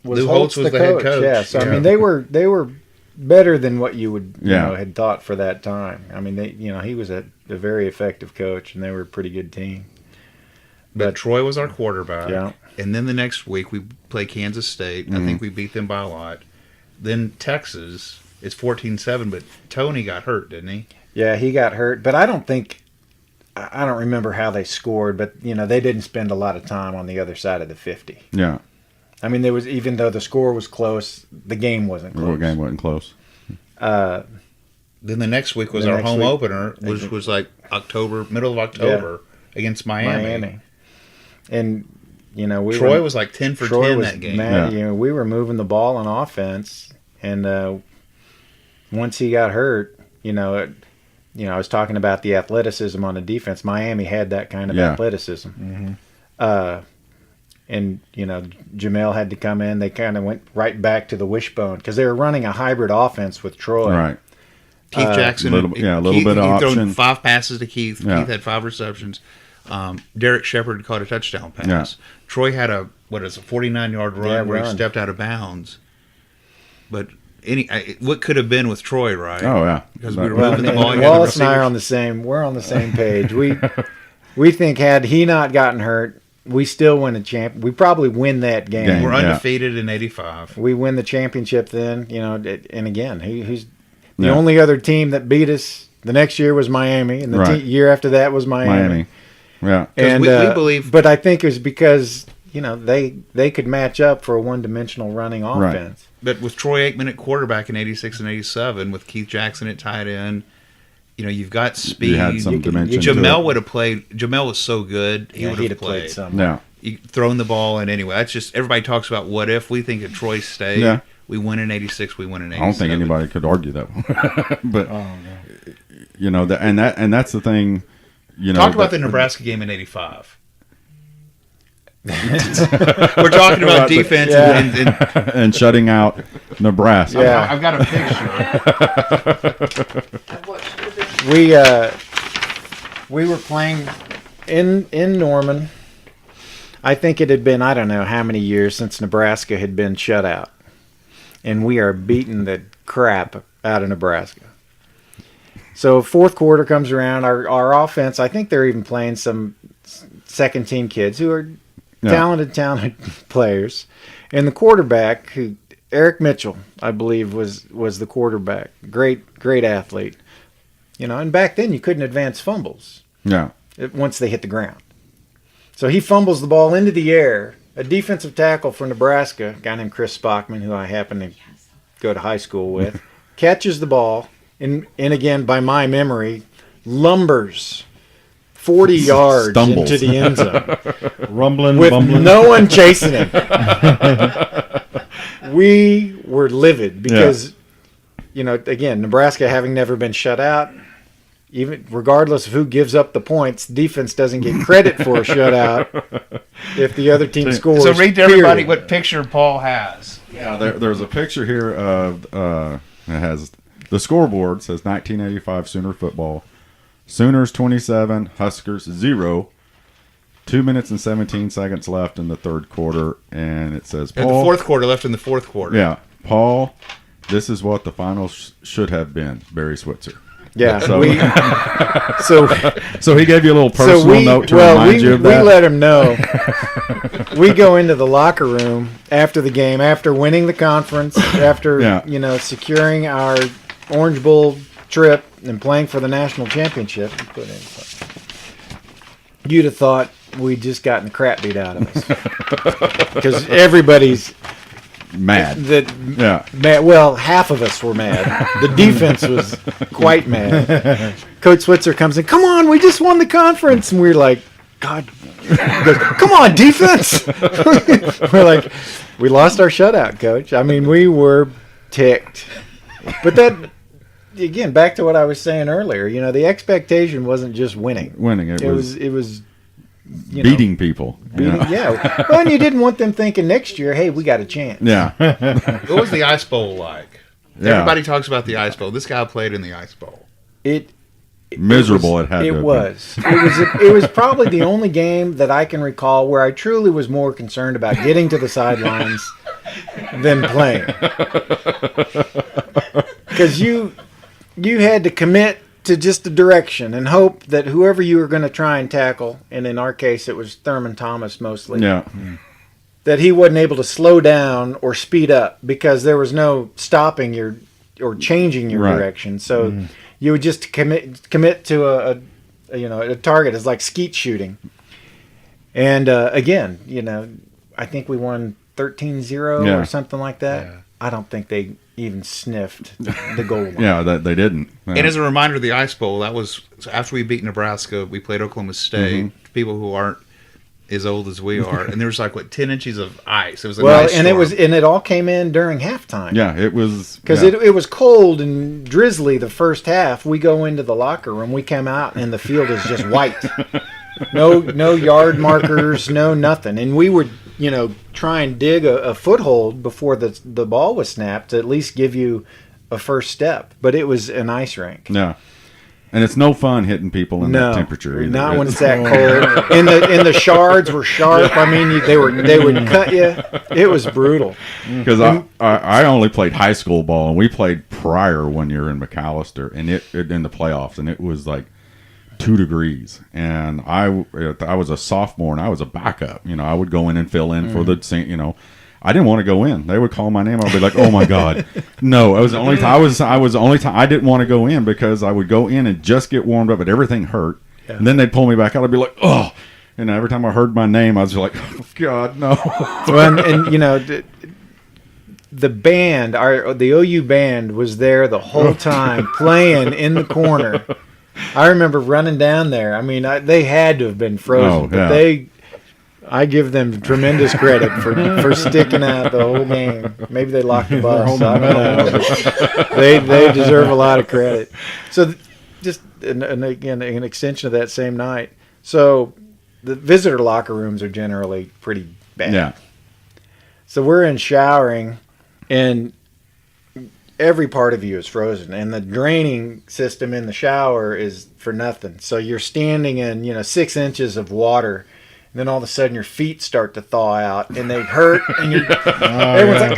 Holtz was the head coach. Yeah, so I mean they were better than what you would had thought for that time. I mean he was a very effective coach, and they were a pretty good team. But Troy was our quarterback. Yeah. And then the next week we play Kansas State. I think we beat them by a lot. Then Texas is 14-7, but Tony got hurt, didn't he? Yeah, he got hurt, but I don't remember how they scored, but they didn't spend a lot of time on the other side of the 50. Yeah. I mean, even though the score was close, the game wasn't close. The game wasn't close. Then the next week was our home opener, which was like middle of October against Miami. And Troy was like 10 for 10 that game. Mad. We were moving the ball on offense, and once he got hurt, I was talking about the athleticism on the defense. Miami had that kind of athleticism. Mm-hmm. And Jamel had to come in. They kind of went right back to the wishbone because they were running a hybrid offense with Troy. Right. Keith Jackson, a little bit of option. Thrown 5 passes to Keith. Yeah. Keith had 5 receptions. Derek Shepard caught a touchdown pass. Yeah. Troy had a 49-yard run where he stepped out of bounds. But what could have been with Troy, right? Oh yeah, because we were moving the ball. Wallis and I are on the same. We're on the same page. We think had he not gotten hurt, we still win a champ. We probably win that game. We're undefeated in '85. We win the championship then. And again, who's the only other team that beat us the next year was Miami, and the year after that was Miami. Yeah, and we believe. But I think it was because they could match up for a one-dimensional running offense. Right. But with Troy Aikman at quarterback in '86 and '87, with Keith Jackson at tight end, you've got speed. You had some dimension. Jamel would have played. Jamel was so good. He would have played some. Yeah. Thrown the ball in anyway. That's just everybody talks about what if. We think if Troy stayed. Yeah. We win in '86. We win in '87. I don't think anybody could argue that one. But and that's the thing. Talk about the Nebraska game in '85. We're talking about defense and shutting out Nebraska. Yeah. I've got a picture. We were playing in Norman. I think it had been, I don't know how many years since Nebraska had been shut out. And we are beating the crap out of Nebraska. So fourth quarter comes around. Our offense, I think they're even playing some second-team kids who are talented players. And the quarterback, Eric Mitchell, I believe, was the quarterback. Great athlete. And back then you couldn't advance fumbles. Yeah. Once they hit the ground. So he fumbles the ball into the air. A defensive tackle for Nebraska, a guy named Chris Spockman, who I happen to go to high school with, catches the ball, and again, by my memory, lumbers 40 yards Stumbles. into the end zone. Rumbling, with bumbling. No one chasing him. We were livid because, again, Nebraska having never been shut out, even regardless of who gives up the points, defense doesn't get credit for a shutout if the other team scores. So read to everybody what picture Paul has. Yeah, there's a picture here of it has the scoreboard says 1985 Sooner football. Sooners 27, Huskers 0. 2 minutes and 17 seconds left in the third quarter, and it says Paul. And the fourth quarter left in the fourth quarter. Yeah, Paul. This is what the finals should have been. Barry Switzer. Yeah. So he gave you a little personal note to remind you of that. We let him know. We go into the locker room after the game, after winning the conference, after securing our Orange Bowl trip and playing for the national championship. You'd have thought we'd just gotten the crap beat out of us because everybody's mad. Mad. Well, half of us were mad. The defense was quite mad. Coach Switzer comes in, come on, we just won the conference. And we're like, God. He goes, come on, defense. We're like, we lost our shutout, Coach. I mean, we were ticked. But that, again, back to what I was saying earlier, the expectation wasn't just winning. It was beating people. Yeah. Well, and you didn't want them thinking next year, hey, we got a chance. Yeah. What was the Ice Bowl like? Everybody talks about the Ice Bowl. This guy played in the Ice Bowl. Miserable it had to have been. It was probably the only game that I can recall where I truly was more concerned about getting to the sidelines than playing. Because you had to commit to just the direction and hope that whoever you were going to try and tackle, and in our case it was Thurman Thomas mostly, that he wasn't able to slow down or speed up, because there was no stopping your or changing your direction. So you would just commit to a target. It's like skeet shooting. And again, I think we won 13-0 or something like that. Yeah. I don't think they even sniffed the goal line. Yeah, they didn't. Yeah. And as a reminder, the Ice Bowl, that was after we beat Nebraska, we played Oklahoma State. People who aren't as old as we are, and there was 10 inches of ice. It was nice storm. It all came in during halftime. Yeah, it was because it was cold and drizzly the first half. We go into the locker room, we come out, and the field is just white. No yard markers, no nothing, and we would try and dig a foothold before the ball was snapped to at least give you a first step. But it was an ice rink. Yeah. And it's no fun hitting people in that temperature either. Not when it's that cold. And the shards were sharp. I mean, they would cut you. It was brutal. Because I only played high school ball, and we played prior 1 year in McAllister, and it in the playoffs, and it was 2 degrees. And I was a sophomore, and I was a backup. I would go in and fill in for the I didn't want to go in. They would call my name. I'd be like, "Oh my God, no!" I was the only time I didn't want to go in, because I would go in and just get warmed up, but everything hurt. Yeah. And then they'd pull me back out. I'd be like, "Oh!" And every time I heard my name, I was just like, "Oh God, no!" Well, and the band, the OU band, was there the whole time playing in the corner. I remember running down there. I mean, they had to have been frozen, but I give them tremendous credit for sticking out the whole game. Maybe they locked the bus. I don't know. They deserve a lot of credit. So just and again, an extension of that same night. So the visitor locker rooms are generally pretty bad. Yeah. So we're in showering, and every part of you is frozen, and the draining system in the shower is for nothing. So you're standing in 6 inches of water. And then all of a sudden your feet start to thaw out, and they hurt, and everyone's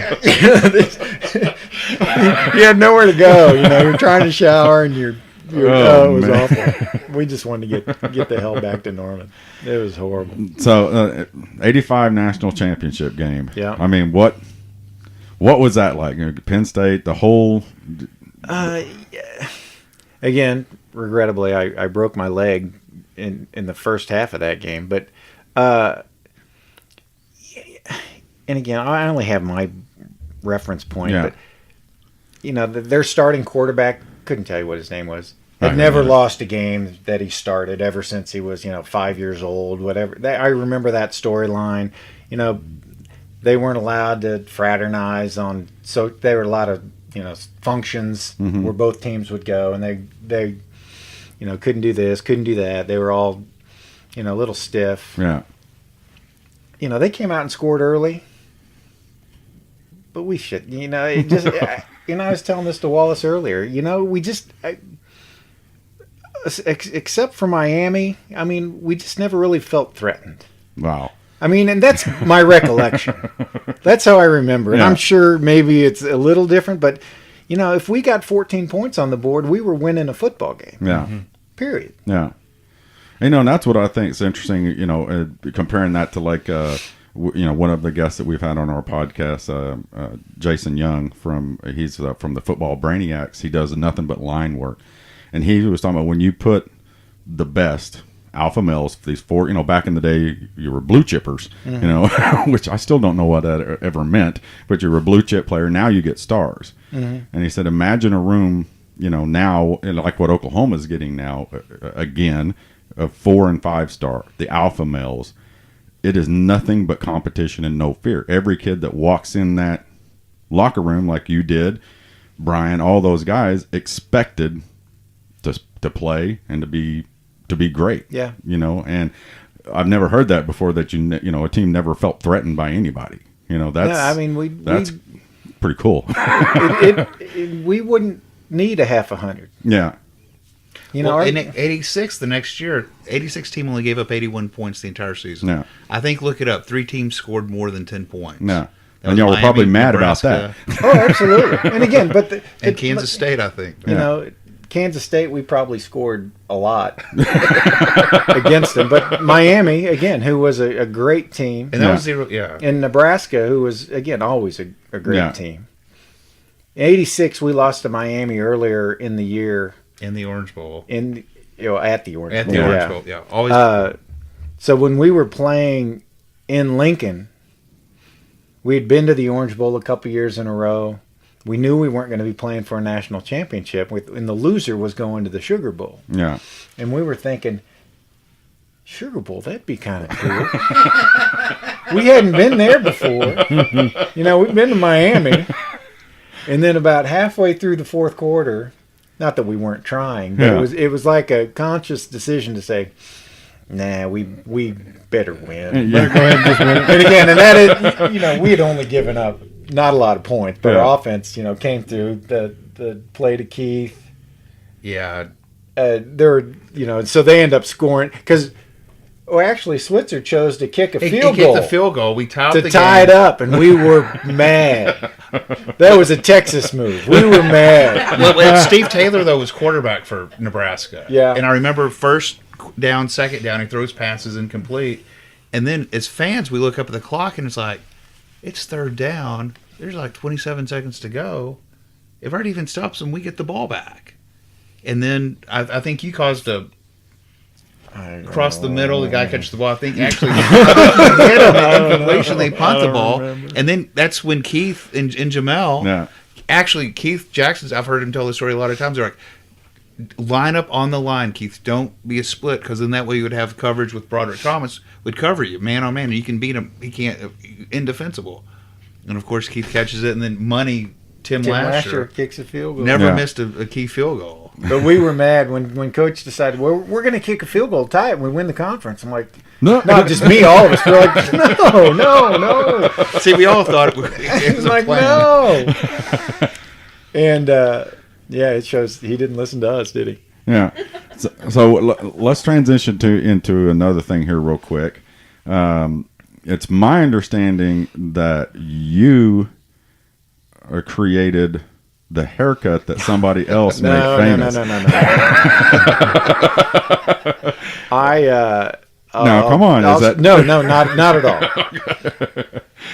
you had nowhere to go. You're trying to shower, and it was awful. We just wanted to get the hell back to Norman. It was horrible. So 85 national championship game. Yeah. I mean, what was that like? Penn State, the whole. Again, regrettably, I broke my leg in the first half of that game, but. And again, I only have my reference point, but their starting quarterback, couldn't tell you what his name was. Had never lost a game that he started ever since he was 5 years old, whatever. I remember that storyline. They weren't allowed to fraternize so there were a lot of functions where both teams would go, and they couldn't do this, couldn't do that. They were all a little stiff. Yeah. They came out and scored early, but we should. It just. I was telling this to Wallis earlier. We just, except for Miami. I mean, we just never really felt threatened. Wow. I mean, and that's my recollection. That's how I remember it. Yeah. I'm sure maybe it's a little different, but if we got 14 points on the board, we were winning a football game. Yeah. Period. Yeah. And that's what I think is interesting, comparing that to one of the guests that we've had on our podcast, Jason Young he's from the Football Brainiacs. He does nothing but line work. And he was talking about when you put the best alpha males, these four, back in the day, you were blue chippers, which I still don't know what that ever meant, but you were a blue chip player. Now you get stars. And he said, imagine a room, now, like what Oklahoma's getting now, again, of 4 and 5 star, the alpha males. It is nothing but competition and no fear. Every kid that walks in that locker room, like you did, Brian, all those guys expected to play and to be great. Yeah. And I've never heard that before, that a team never felt threatened by anybody. That's. Yeah, I mean pretty cool. We wouldn't need a half 100. Yeah. You know, well, in 86, the next year, 86 team only gave up 81 points the entire season. Yeah. I think, look it up, 3 teams scored more than 10 points. Yeah. That And was y'all were Miami, probably mad Nebraska, about that. Oh, absolutely. And again, but and Kansas State, I think. You know, Kansas State, we probably scored a lot against them. But Miami, again, who was a great team. And that was 0, yeah. And Nebraska, who was, again, always a great team. In 86, we lost to Miami earlier in the year. In the Orange Bowl. At the Orange Bowl. At the Orange Bowl, yeah. Always. So when we were playing in Lincoln, we had been to the Orange Bowl a couple years in a row. We knew we weren't going to be playing for a national championship, and the loser was going to the Sugar Bowl. Yeah. And we were thinking, Sugar Bowl, that'd be kind of cool. We hadn't been there before. You know, we've been to Miami. And then about halfway through the fourth quarter, not that we weren't trying, but it was like a conscious decision to say, nah, we better win. Yeah. Better go ahead and just win it. And again, and that is, you know, we had only given up not a lot of points, but our offense, you know, came through the play to Keith. Yeah. There were, you know, so they end up scoring because, actually, Switzer chose to kick a field goal. He kicked the field goal. We tied to the tie game. it up, and we were mad. That was a Texas move. We were mad. Well, Steve Taylor, though, was quarterback for Nebraska. Yeah. And I remember first down, second down, he throws passes incomplete. And then as fans, we look up at the clock, and it's like, it's third down. There's like 27 seconds to go. If Art even stops him, we get the ball back. And then I think you caused a across the middle. The guy catches the ball. I think actually hit him an incompletion. They punt the ball. And then that's when Keith and Jamel, actually Keith Jackson's, I've heard him tell the story a lot of times. They're like, line up on the line, Keith. Don't be a split, because then that way you would have coverage with Broderick Thomas would cover you man on man, and you can beat him. He can't, indefensible. And of course Keith catches it, and then Tim Lasher kicks a field goal. Never missed a key field goal. But we were mad when Coach decided, well, we're going to kick a field goal, tie it, and we win the conference. I'm like, not just me, all of us. We're like, no. See, we all thought it was like, plan. No. And, it shows he didn't listen to us, did he? Yeah. So let's transition into another thing here real quick. It's my understanding that you created the haircut that somebody else made famous. No. No, come on. No, not at all.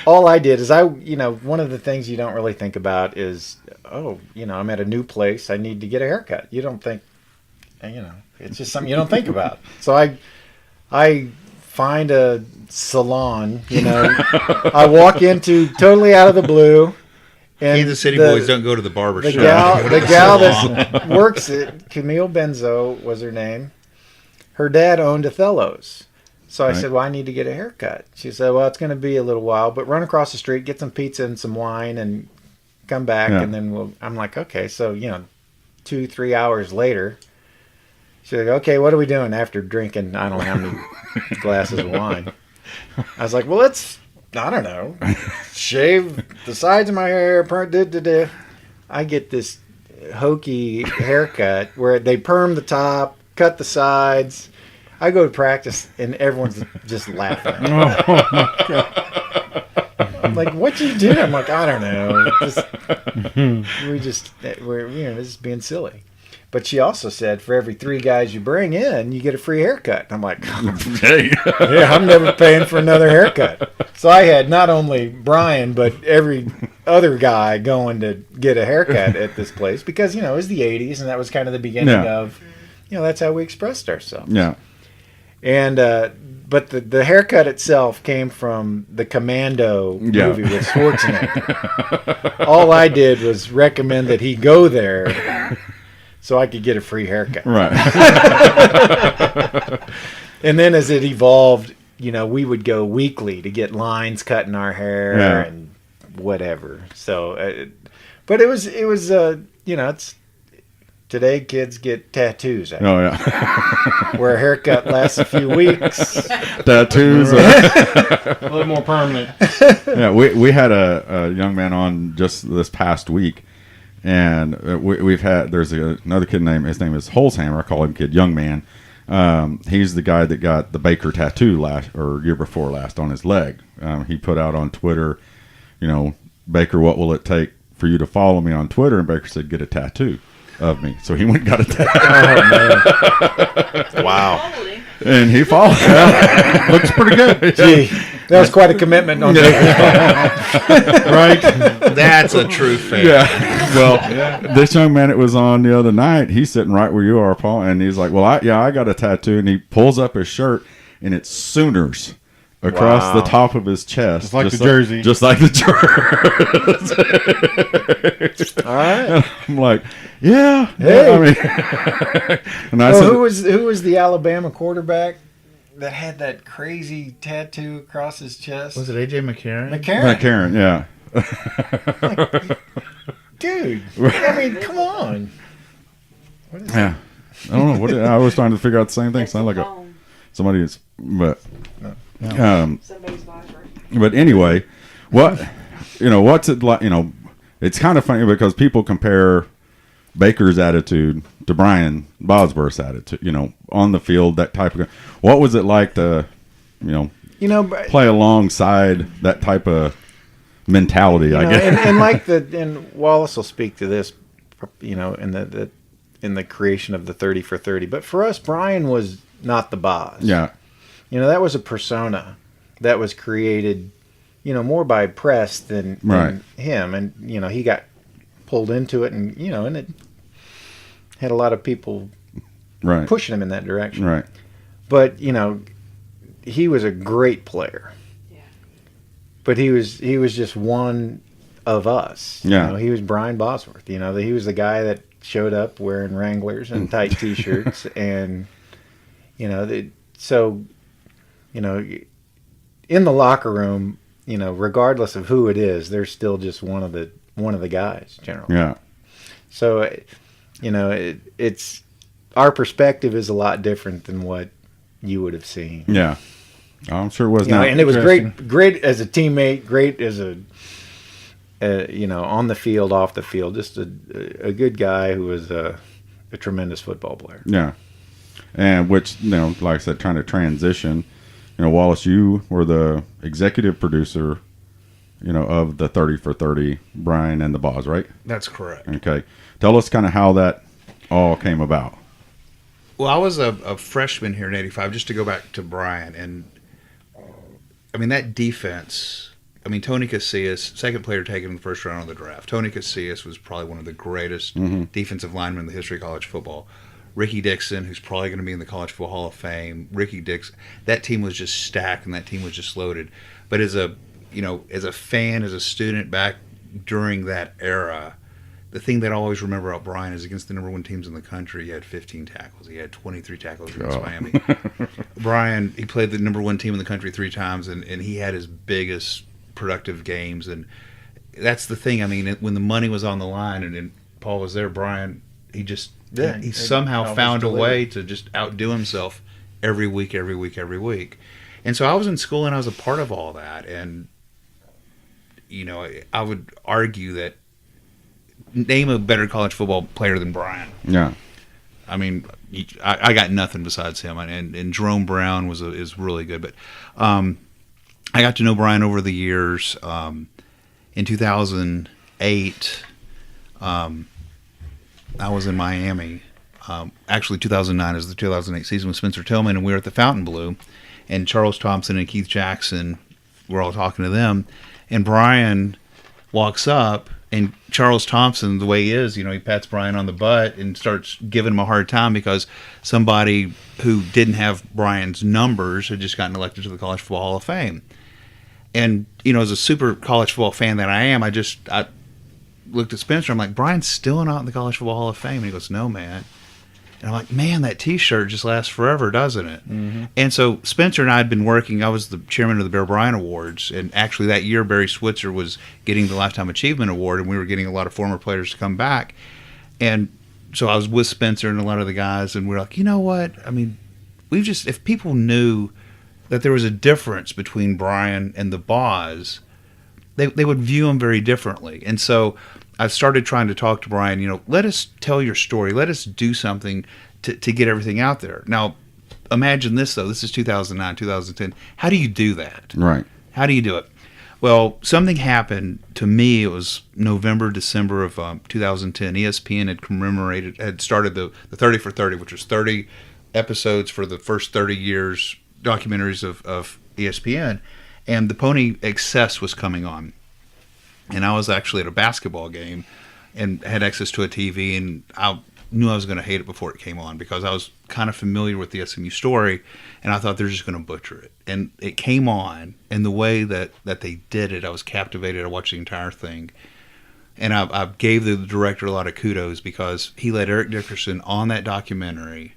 All I did is one of the things you don't really think about is, I'm at a new place. I need to get a haircut. You don't think, it's just something you don't think about. So I find a salon, I walk into totally out of the blue. And Kansas City boys don't go to the barber shop. The gal that works it, Camille Benzo was her name. Her dad owned Othello's. So I said, well, I need to get a haircut. She said, well, it's going to be a little while, but run across the street, get some pizza and some wine, and come back, and then I'm like, okay. So, 2-3 hours later, she's like, okay, what are we doing after drinking, I don't know how many glasses of wine? I was like, well, let's, I don't know, shave the sides of my hair, I get this hokey haircut where they perm the top, cut the sides. I go to practice and everyone's just laughing at me. Oh my God. I'm like, what'd you do? I'm like, I don't know. We're just being silly. But she also said, for every 3 guys you bring in, you get a free haircut. And I'm like, hey. Yeah, I'm never paying for another haircut. So I had not only Brian, but every other guy going to get a haircut at this place because, it was the 80s, and that was kind of the beginning of, that's how we expressed ourselves. Yeah. And, but the haircut itself came from the Commando movie with Schwarzenegger. All I did was recommend that he go there so I could get a free haircut. Right. And then as it evolved, we would go weekly to get lines cut in our hair and whatever. So, but it was it's to today kids get tattoos. Oh yeah, Where a haircut lasts a few weeks. Tattoos. A little more permanent. Yeah, we had a young man on just this past week, and we've had another kid his name is Holzhammer. I call him Kid Young Man. He's the guy that got the Baker tattoo year before last on his leg. He put out on Twitter, Baker, what will it take for you to follow me on Twitter? And Baker said, get a tattoo of me. So he went and got a tattoo. Oh, man. Wow. And he followed. Yeah. Looks pretty good. Gee, that was quite a commitment on Baker's part. Right? That's a true fan. Yeah. Well, this young man it was on the other night, he's sitting right where you are, Paul, and he's like, well, I got a tattoo. And he pulls up his shirt, and it's Sooners across the top of his chest. Just like the jersey. Just like the jersey. All right. And I'm like, yeah. Hey. I mean, and I said, who was the Alabama quarterback that had that crazy tattoo across his chest? Was it A.J. McCarron? Karen, yeah. Dude, I mean, come on. What is Yeah. I don't know. I was trying to figure out the same thing. Sound like somebody is, but Somebody's vibrating. but anyway, what's it like? It's kind of funny because people compare Baker's attitude to Brian Bosworth's attitude. On the field, that type of. What was it like to, play alongside that type of mentality? I guess. And Wallis will speak to this, in the creation of the 30 for 30. But for us, Brian was not the boss. Yeah. That was a persona that was created, more by press than him. And, he got pulled into it and it had a lot of people pushing him in that direction. Right. But, he was a great player. Yeah. But he was just one of us. Yeah. He was Brian Bosworth. He was the guy that showed up wearing Wranglers and tight T-shirts and, in the locker room, regardless of who it is, they're still just one of the guys generally. Yeah. So, it's our perspective is a lot different than what you would have seen. Yeah. I'm sure it was and it was great as a teammate, great as on the field, off the field, just a good guy who was a tremendous football player. Yeah. And which, like I said, trying to transition, Wallis, you were the executive producer, of the 30 for 30, Brian and the Boss, right? That's correct. Okay. Tell us kind of how that all came about. Well, I was a freshman here in '85, just to go back to Brian. And, that defense, Tony Casillas, second player taken in the first round of the draft. Tony Casillas was probably one of the greatest defensive linemen in the history of college football. Ricky Dixon, who's probably going to be in the College Football Hall of Fame. Ricky Dixon, that team was just stacked and that team was just loaded. But as a fan, as a student back during that era, the thing that I always remember about Brian is against the number one teams in the country, he had 15 tackles. He had 23 tackles against Miami. Brian, he played the number one team in the country 3 times, and he had his biggest productive games. And that's the thing. When the money was on the line and Paul was there, Brian, he somehow found a way to just outdo himself every week. And so I was in school and I was a part of all that. And, I would argue that name a better college football player than Brian. Yeah. I got nothing besides him. And Jerome Brown is really good. But I got to know Brian over the years. In 2008, I was in Miami. Actually, 2009 is the 2008 season with Spencer Tillman, and we were at the Fontainebleau, and Charles Thompson and Keith Jackson were all talking to them, and Brian walks up, and Charles Thompson, the way he is, he pats Brian on the butt and starts giving him a hard time because somebody who didn't have Brian's numbers had just gotten elected to the College Football Hall of Fame. And, as a super college football fan that I am, I looked at Spencer. I'm like, Brian's still not in the College Football Hall of Fame. And he goes, no, man. And I'm like, man, that T-shirt just lasts forever, doesn't it? Mm-hmm. And so Spencer and I had been working. I was the chairman of the Bear Bryant Awards. And actually that year, Barry Switzer was getting the Lifetime Achievement Award, and we were getting a lot of former players to come back. And so I was with Spencer and a lot of the guys, and we're like, you know what? I mean, if people knew that there was a difference between Brian and the Boz, they would view him very differently. And so I started trying to talk to Brian, let us tell your story. Let us do something to get everything out there. Now, imagine this, though. This is 2009, 2010. How do you do that? Right. How do you do it? Well, something happened to me. It was November, December of 2010. ESPN had started the 30 for 30, which was 30 episodes for the first 30 years, documentaries of ESPN. And the Pony Excess was coming on. And I was actually at a basketball game and had access to a TV, and I knew I was going to hate it before it came on because I was kind of familiar with the SMU story, and I thought they're just going to butcher it. And it came on, and the way that they did it, I was captivated. I watched the entire thing. And I gave the director a lot of kudos because he let Eric Dickerson on that documentary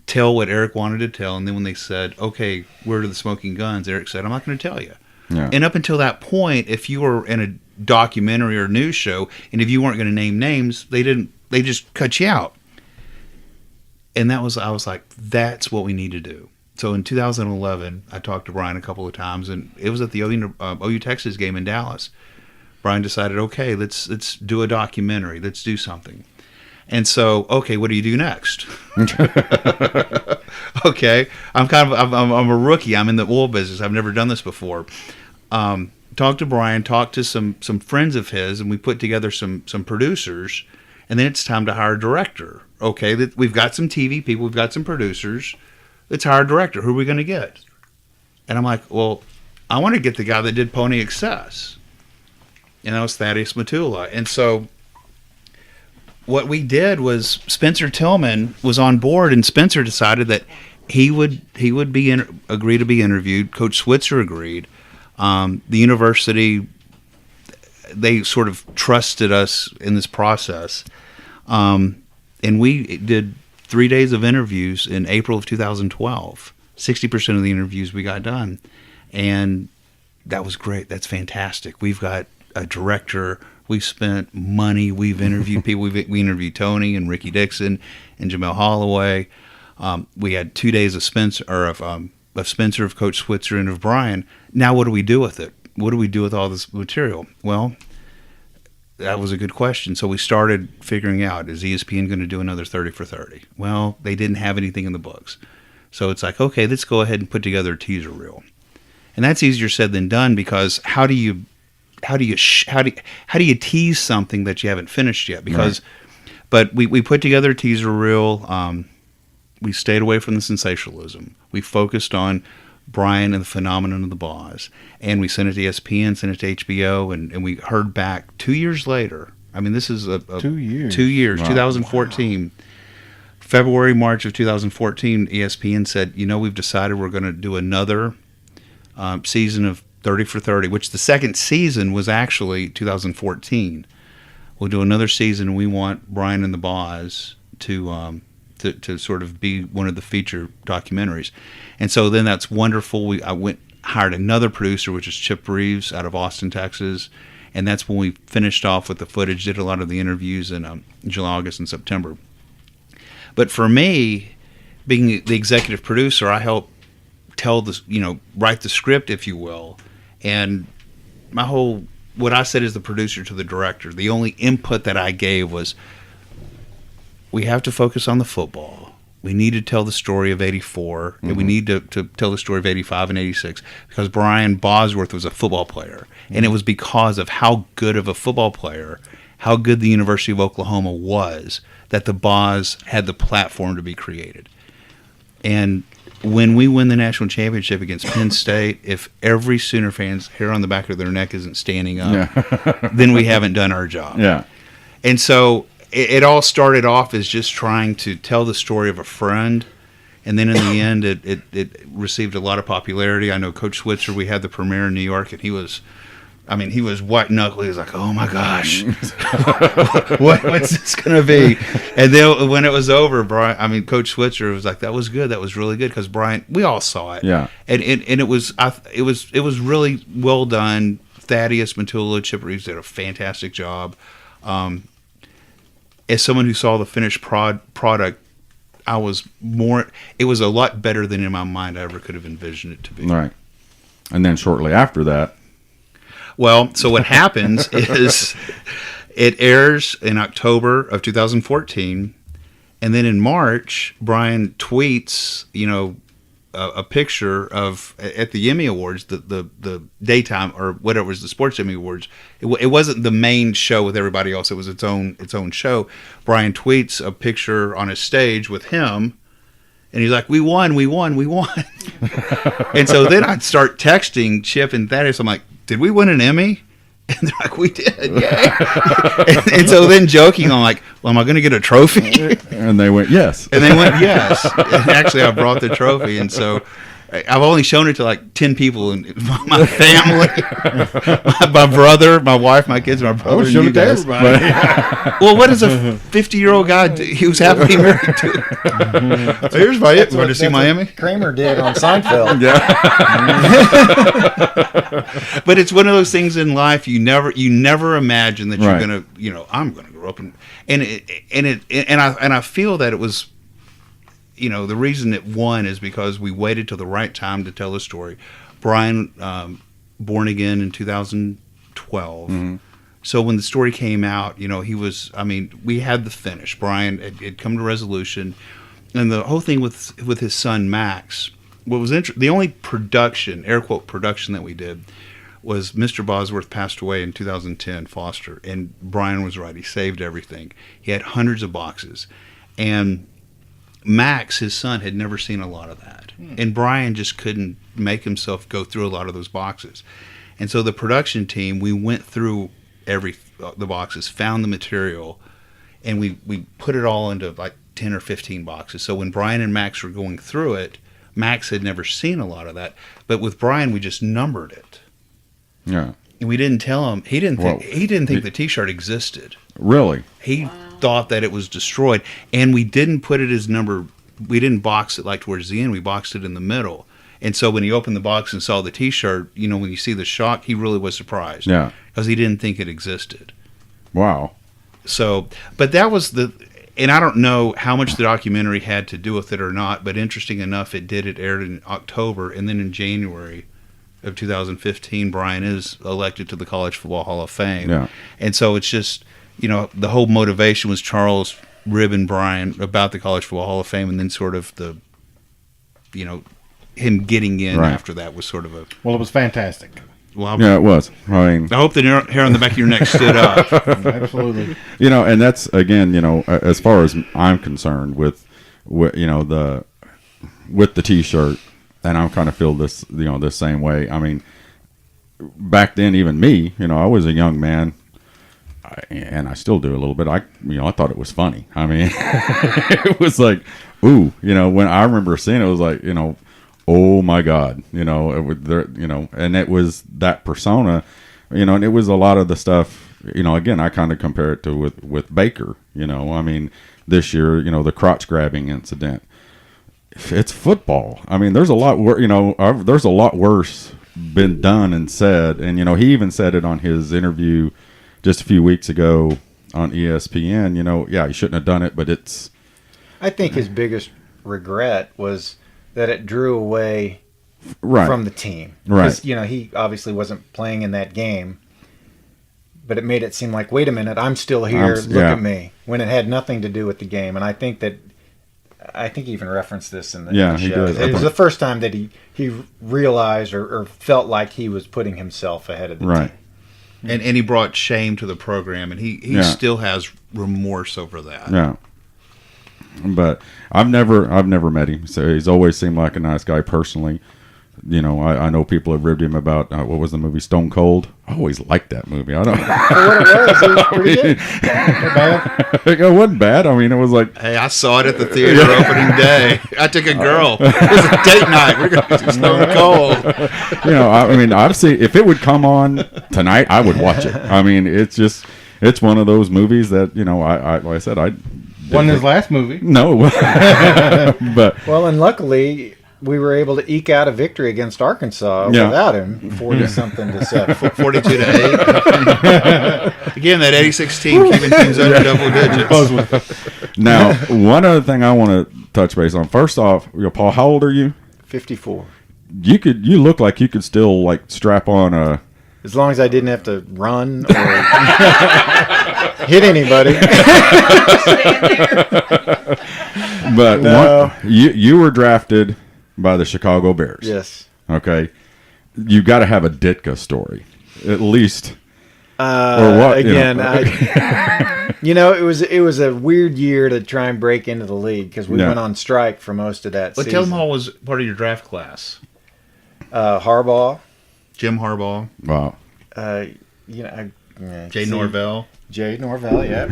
tell what Eric wanted to tell, and then when they said, okay, where are the smoking guns, Eric said, I'm not going to tell you. Yeah. And up until that point, if you were in a documentary or news show, and if you weren't going to name names, they just cut you out. And I was like, that's what we need to do. So in 2011, I talked to Brian a couple of times, and it was at the OU Texas game in Dallas. Brian decided, okay, let's do a documentary. Let's do something. And so, okay, what do you do next? Okay, I'm a rookie. I'm in the oil business. I've never done this before. Talked to Brian, talked to some friends of his, and we put together some producers. And then it's time to hire a director. Okay, we've got some TV people, we've got some producers. Let's hire a director. Who are we going to get? And I'm like, well, I want to get the guy that did Pony Excess. And that was Thaddeus Matula. And so what we did was Spencer Tillman was on board, and Spencer decided that he would agree to be interviewed. Coach Switzer agreed. The university, they sort of trusted us in this process. And we did 3 days of interviews in April of 2012. 60% of the interviews we got done. And that was great. That's fantastic. We've got a director. We've spent money. We've interviewed people. We interviewed Tony and Ricky Dixon and Jamel Holloway. We had 2 days of Spencer, of Coach Switzer, and of Brian. Now what do we do with it? What do we do with all this material? Well, that was a good question. So we started figuring out, is ESPN going to do another 30 for 30? Well, they didn't have anything in the books. So it's like, okay, let's go ahead and put together a teaser reel. And that's easier said than done, because how do you tease something that you haven't finished yet? Because, right. But we put together a teaser reel. We stayed away from the sensationalism. We focused on Brian and the phenomenon of the Boz. And we sent it to ESPN, sent it to HBO, and we heard back 2 years later. I mean, this is 2 years. 2 years, wow. 2014. Wow. February, March of 2014, ESPN said, we've decided we're going to do another season of 30 for 30, which the second season was actually 2014. We'll do another season, and we want Brian and the Boz to sort of be one of the feature documentaries. And so then that's wonderful. I hired another producer, which is Chip Reeves out of Austin, Texas. And that's when we finished off with the footage, did a lot of the interviews in July, August, and September. But for me, being the executive producer, I helped write the script, if you will. And what I said as the producer to the director, the only input that I gave was, we have to focus on the football. We need to tell the story of 84, mm-hmm. and we need to tell the story of 85 and 86, because Brian Bosworth was a football player. Mm-hmm. And it was because of how good of a football player, how good the University of Oklahoma was, that the Boz had the platform to be created. And when we win the national championship against Penn State, if every Sooner fan's hair on the back of their neck isn't standing up, then we haven't done our job. Yeah. And so it all started off as just trying to tell the story of a friend, and then in the end, it received a lot of popularity. I know Coach Switzer, we had the premiere in New York, and he was white knuckle. He was like, "Oh my gosh, what's this gonna be?" And then when it was over, Coach Switzer was like, "That was good. That was really good." Because Brian, we all saw it. Yeah. And it was really well done. Thaddeus Matula, Chip Reeves did a fantastic job. as someone who saw the finished product, it was a lot better than in my mind I ever could have envisioned it to be. Right. And then shortly after that. Well, so what happens is it airs in October of 2014. And then in March, Brian tweets, a picture of at the Emmy Awards, the daytime or whatever it was, the Sports Emmy Awards. It wasn't the main show with everybody else. It was its own show. Brian tweets a picture on a stage with him, and he's like, "We won, we won, we won." And so then I'd start texting Chip and Thaddeus. I'm like, "Did we win an Emmy?" And they're like, "We did, yeah." and so then joking, I'm like, "Well, am I going to get a trophy?" And they went, "Yes." And they went, "Yes." And actually, I brought the trophy, and so I've only shown it to like 10 people in my family, my brother, my wife, my kids, my brother. I showed it to everybody. Well, what does a 50-year-old guy do? He was happily married to. So here's my want to see Miami. Kramer did on Seinfeld. Yeah. But it's one of those things in life you never imagine that you're Right. gonna, I'm gonna grow up and I feel that it was, the reason it won is because we waited till the right time to tell the story. Brian, born again in 2012. Mm-hmm. So when the story came out, we had the finish. Brian had come to resolution, and the whole thing with his son Max. What was the only production, air quote production, that we did was Mr. Bosworth passed away in 2010, Foster, and Brian was right. He saved everything. He had hundreds of boxes, and Max, his son, had never seen a lot of that, and Brian just couldn't make himself go through a lot of those boxes, and so the production team, we went through the boxes, found the material, and we put it all into like 10 or 15 boxes. So when Brian and Max were going through it, Max had never seen a lot of that, but with Brian, we just numbered it. Yeah. And we didn't tell him. He didn't think the T-shirt existed. Really? He thought that it was destroyed, and we didn't put it as number. We didn't box it like towards the end. We boxed it in the middle. And so when he opened the box and saw the T-shirt, when you see the shock, he really was surprised. Yeah. Because he didn't think it existed. Wow. So, but that was and I don't know how much the documentary had to do with it or not, but interesting enough, it did. It aired in October, and then in January of 2015, Brian is elected to the College Football Hall of Fame. Yeah. And so it's just, the whole motivation was Charles ribbing Brian about the College Football Hall of Fame, and then sort of the, him getting in after that was sort of a... Well, it was fantastic. Well, Yeah, it was. I mean, I hope the hair on the back of your neck stood up. Absolutely. and that's again, as far as I'm concerned with the T-shirt, and I kind of feel this, this same way. I mean, back then, even me, I was a young man, and I still do a little bit. I thought it was funny. I mean, it was like, ooh, when I remember seeing it, it was like, oh my God, and it was that persona, and it was a lot of the stuff, again, I kind of compare it to with Baker, I mean, this year, the crotch grabbing incident. It's football. I mean, there's a lot there's a lot worse been done and said, and he even said it on his interview just a few weeks ago on ESPN. Yeah, he shouldn't have done it, but it's. I think his biggest regret was that it drew away from the team. Right. Because, he obviously wasn't playing in that game, but it made it seem like, wait a minute, I'm still here. Look at me. When it had nothing to do with the game, and I think he even referenced this in the show. He did. It was the first time that he realized or felt like he was putting himself ahead of the team. And he brought shame to the program, and he still has remorse over that. Yeah. But I've never met him. So he's always seemed like a nice guy personally. I know people have ribbed him about what was the movie Stone Cold. I always liked that movie. I don't. For what it was pretty good. It wasn't bad. I mean, it was like. Hey, I saw it at the theater opening day. I took a girl. It was a date night. We're going to do Stone Cold. I mean, I've seen. If it would come on tonight, I would watch it. I mean, it's one of those movies that like I said, Wasn't his last movie. No. But well, and luckily, we were able to eke out a victory against Arkansas without him, 40-something to 7. 42 to 8. Again, that 86 team keeping teams under double digits. Now, one other thing I want to touch base on. First off, Paul, how old are you? 54. You look like you could still like strap on a. As long as I didn't have to run or hit anybody. But no. You were drafted by the Chicago Bears. Yes. Okay. You got to have a Ditka story, at least. Or what? Again, it was a weird year to try and break into the league because we went on strike for most of that season. But tell them who was part of your draft class. Harbaugh. Jim Harbaugh. Wow. Jay Norvell. Jay Norvell, yeah,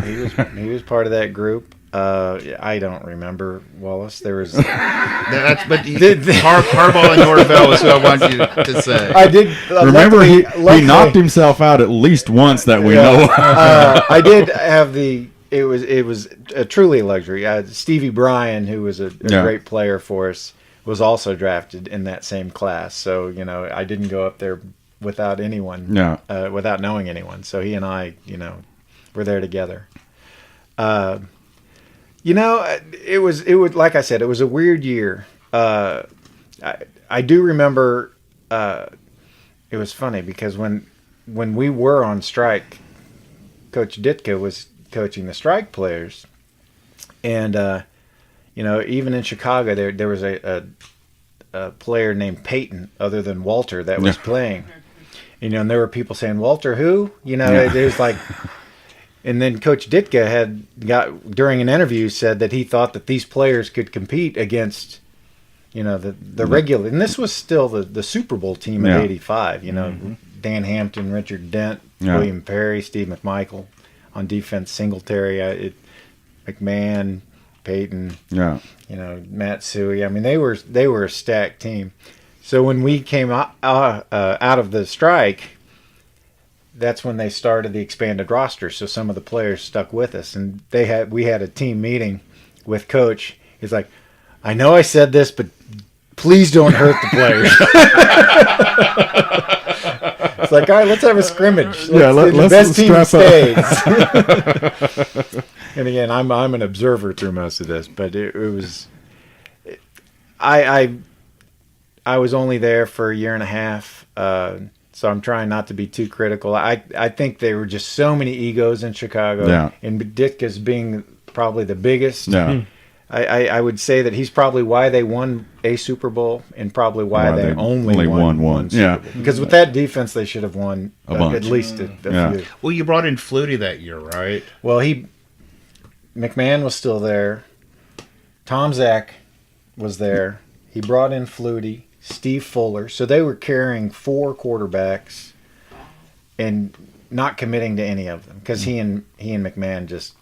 he was part of that group. I don't remember Wallis. There was Harbaugh and Norvell is who I want you to say. I did remember he knocked himself out at least once that we know. I did have the. It was a truly a luxury. Stevie Bryan, who was a great player for us, was also drafted in that same class. So I didn't go up there without anyone, without knowing anyone. So he and I, were there together. It was like I said, it was a weird year. I do remember. It was funny because when we were on strike, Coach Ditka was coaching the strike players, and even in Chicago, there was a player named Peyton, other than Walter, that was playing. And there were people saying, Walter who? It was like, and then Coach Ditka during an interview said that he thought that these players could compete against, the regular, and this was still the Super Bowl team of '85. Dan Hampton, Richard Dent, William Perry, Steve McMichael on defense, Singletary, McMahon, Peyton, Matt Suey. I mean, they were a stacked team. So when we came out of the strike, that's when they started the expanded roster. So some of the players stuck with us, and we had a team meeting with Coach. He's like, I know I said this, but please don't hurt the players. It's like, all right, let's have a scrimmage. The best team stays. And again, I'm an observer through most of this, but it was. I was only there for a year and a half, so I'm trying not to be too critical. I think there were just so many egos in Chicago, and Ditka's being probably the biggest. Yeah. I would say that he's probably why they won a Super Bowl and probably why they only won one Super Bowl. Because with that defense, they should have won at least a few. Well, you brought in Flutie that year, right? Well, McMahon was still there. Tom Zach was there. He brought in Flutie, Steve Fuller. So they were carrying 4 quarterbacks and not committing to any of them because he and McMahon just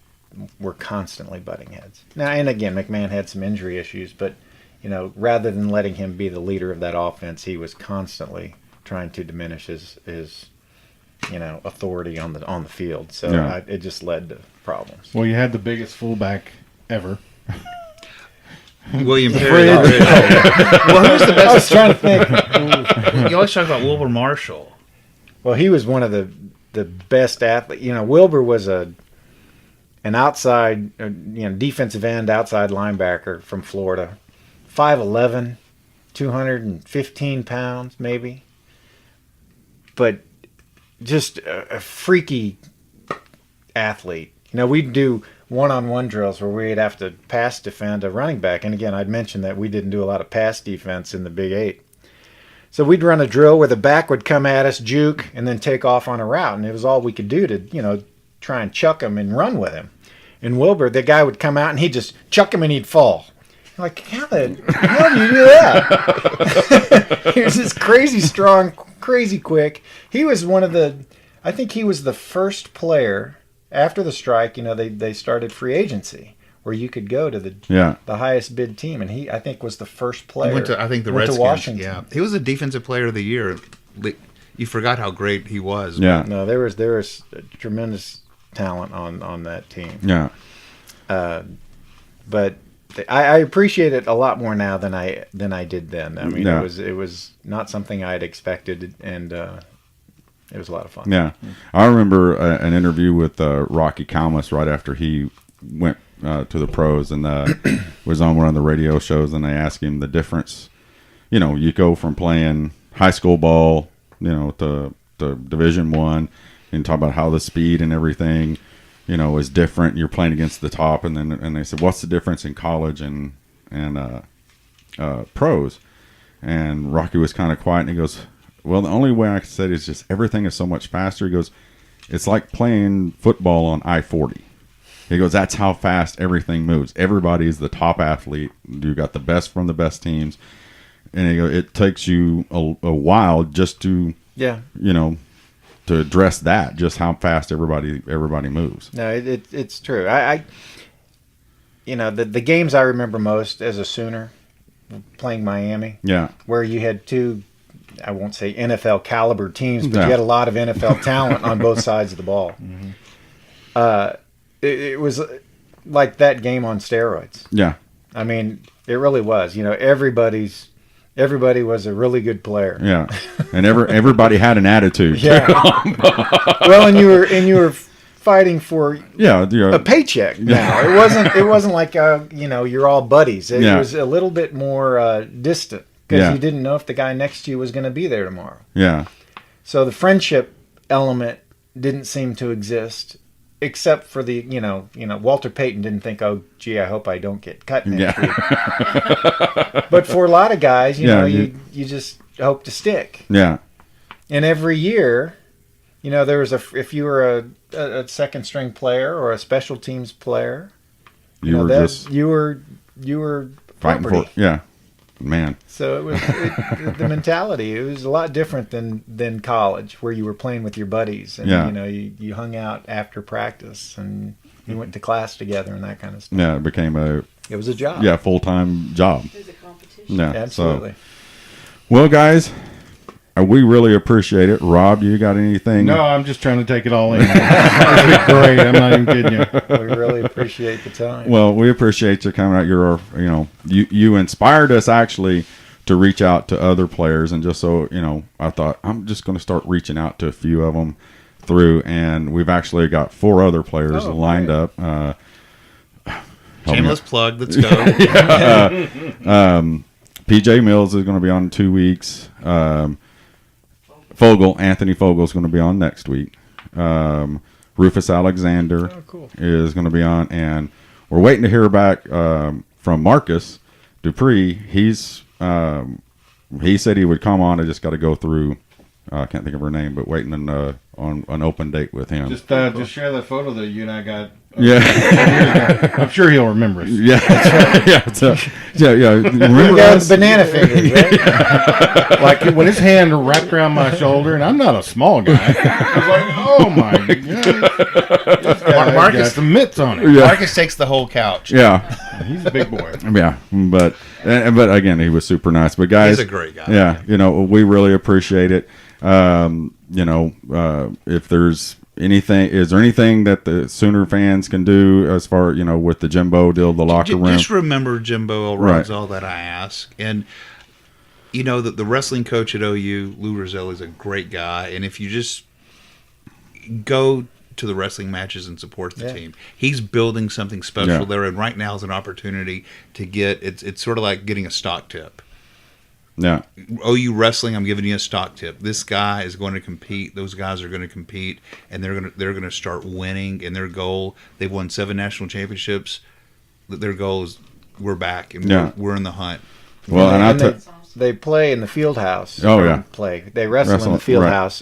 were constantly butting heads. Now, and again, McMahon had some injury issues, but rather than letting him be the leader of that offense, he was constantly trying to diminish his authority on the field. So it just led to problems. Well, you had the biggest fullback ever. William Perry. Well, who's the best? I was trying to think. You always talk about Wilbur Marshall. Well, he was one of the best athletes. Wilbur was an outside, defensive end, outside linebacker from Florida. 5'11", 215 pounds, maybe. But just a freaky athlete. We'd do one-on-one drills where we'd have to pass defend a running back. And again, I'd mentioned that we didn't do a lot of pass defense in the Big 8. So we'd run a drill where the back would come at us, juke, and then take off on a route. And it was all we could do to, try and chuck him and run with him. And Wilbur, the guy would come out and he'd just chuck him and he'd fall. I'm like, how do you do that? He was this crazy strong, crazy quick. He was I think he was the first player after the strike. They started free agency where you could go to the highest bid team, and he, I think, was the first player. He went to, I think, the Redskins. To Washington. Yeah, he was a defensive player of the year. You forgot how great he was. Yeah. No, there was tremendous talent on that team. Yeah. But I appreciate it a lot more now than I did then. I mean, it was not something I had expected, and it was a lot of fun. Yeah, I remember an interview with Rocky Calmus right after he went to the pros, and was on one of the radio shows, and they asked him the difference. You know, you go from playing high school ball, to Division I, and talk about how the speed and everything, is different. You're playing against the top, and they said, what's the difference in college and pros? And Rocky was kind of quiet, and he goes, well, the only way I can say it is just everything is so much faster. He goes, it's like playing football on I-40. He goes, that's how fast everything moves. Everybody is the top athlete. You got the best from the best teams. And he goes, it takes you a while just to, to address that, just how fast everybody moves. No, it's true. The games I remember most as a Sooner, playing Miami. Yeah. Where you had two, I won't say NFL caliber teams, but you had a lot of NFL talent on both sides of the ball. Mm-hmm. It was like that game on steroids. Yeah. I mean, it really was. Everybody was a really good player. Yeah. And everybody had an attitude. Yeah. Well, and you were fighting for a paycheck now. It wasn't like you're all buddies. It was a little bit more distant, because you didn't know if the guy next to you was going to be there tomorrow. Yeah. So the friendship element didn't seem to exist, except for the Walter Payton didn't think, oh gee, I hope I don't get cut next week. But for a lot of guys, you just hope to stick. Yeah. And every year, there was if you were a second string player or a special teams player, you were fighting for man. So it was the mentality. It was a lot different than college, where you were playing with your buddies, and you hung out after practice, and you went to class together and that kind of stuff. Yeah, it became it was a job. Yeah, full-time job. It was a competition. Yeah, absolutely. So, well, guys, we really appreciate it. Rob, you got anything? No, I'm just trying to take it all in. It's great. I'm not even kidding you. We really appreciate the time. Well, we appreciate you coming out. You inspired us actually to reach out to other players, and just so I thought I'm just going to start reaching out to a few of them through, and we've actually got 4 other players lined up. Shameless plug. Let's go. PJ Mills is going to be on in 2 weeks. Anthony Fogel is going to be on next week. Rufus Alexander is going to be on, and we're waiting to hear back from Marcus Dupree. He said he would come on. I just got to go through. I can't think of her name, but waiting on an open date with him. Just share that photo that you and I got. I'm sure he'll remember us. Yeah, Remember the banana fingers, right? Like when his hand wrapped around my shoulder, and I'm not a small guy. I was like, oh my god, Marcus got some mitts on it. Yeah. Marcus takes the whole couch. Yeah, he's a big boy. Yeah, but again, he was super nice. But guys, he's a great guy. Yeah, we really appreciate it. If there's anything, is there anything that the Sooner fans can do as far, with the Jimbo deal, the locker room? Just remember Jimbo Elrod's all that I ask. And, the wrestling coach at OU, Lou Rosselli, is a great guy. And if you just go to the wrestling matches and support the team, he's building something special there. And right now is an opportunity to get, it's sort of like getting a stock tip. Yeah. OU wrestling, I'm giving you a stock tip. This guy is going to compete. Those guys are going to compete, and they're going to start winning. And their goal, they've won 7 national championships. Their goal is we're back and we're in the hunt. Well, and they play in the field house. Oh yeah, they wrestle in the field house.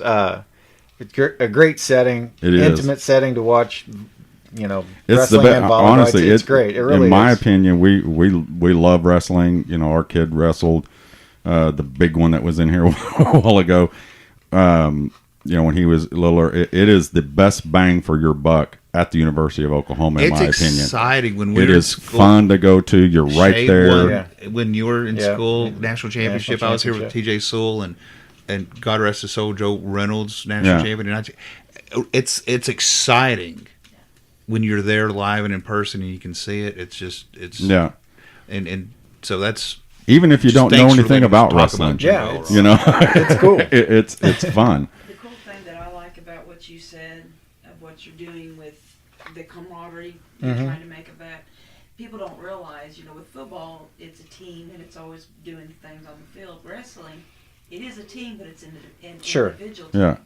It's a great setting, intimate setting to watch. It's wrestling and volleyball. Honestly, it's great. It really in my opinion, we love wrestling. Our kid wrestled. The big one that was in here a while ago, when he was littler, it is the best bang for your buck at the University of Oklahoma, in my opinion. It's exciting when we're in school. Fun to go to. You're right there. When you were in school, national championship, I was here with TJ Sewell and God rest his soul, Joe Reynolds, national champion. And it's exciting when you're there live and in person and you can see it. It's and so that's even if you don't know thanks for anything letting us about talk wrestling. Jimbo Yeah, Elrod. You know, It's cool. It's fun. The cool thing that I like about what you said, of what you're doing with the camaraderie you're Mhm. trying to make of that, people don't realize, with football, it's a team and it's always doing things on the field. Wrestling, it is a team, but it's an Sure. individual team. Yeah.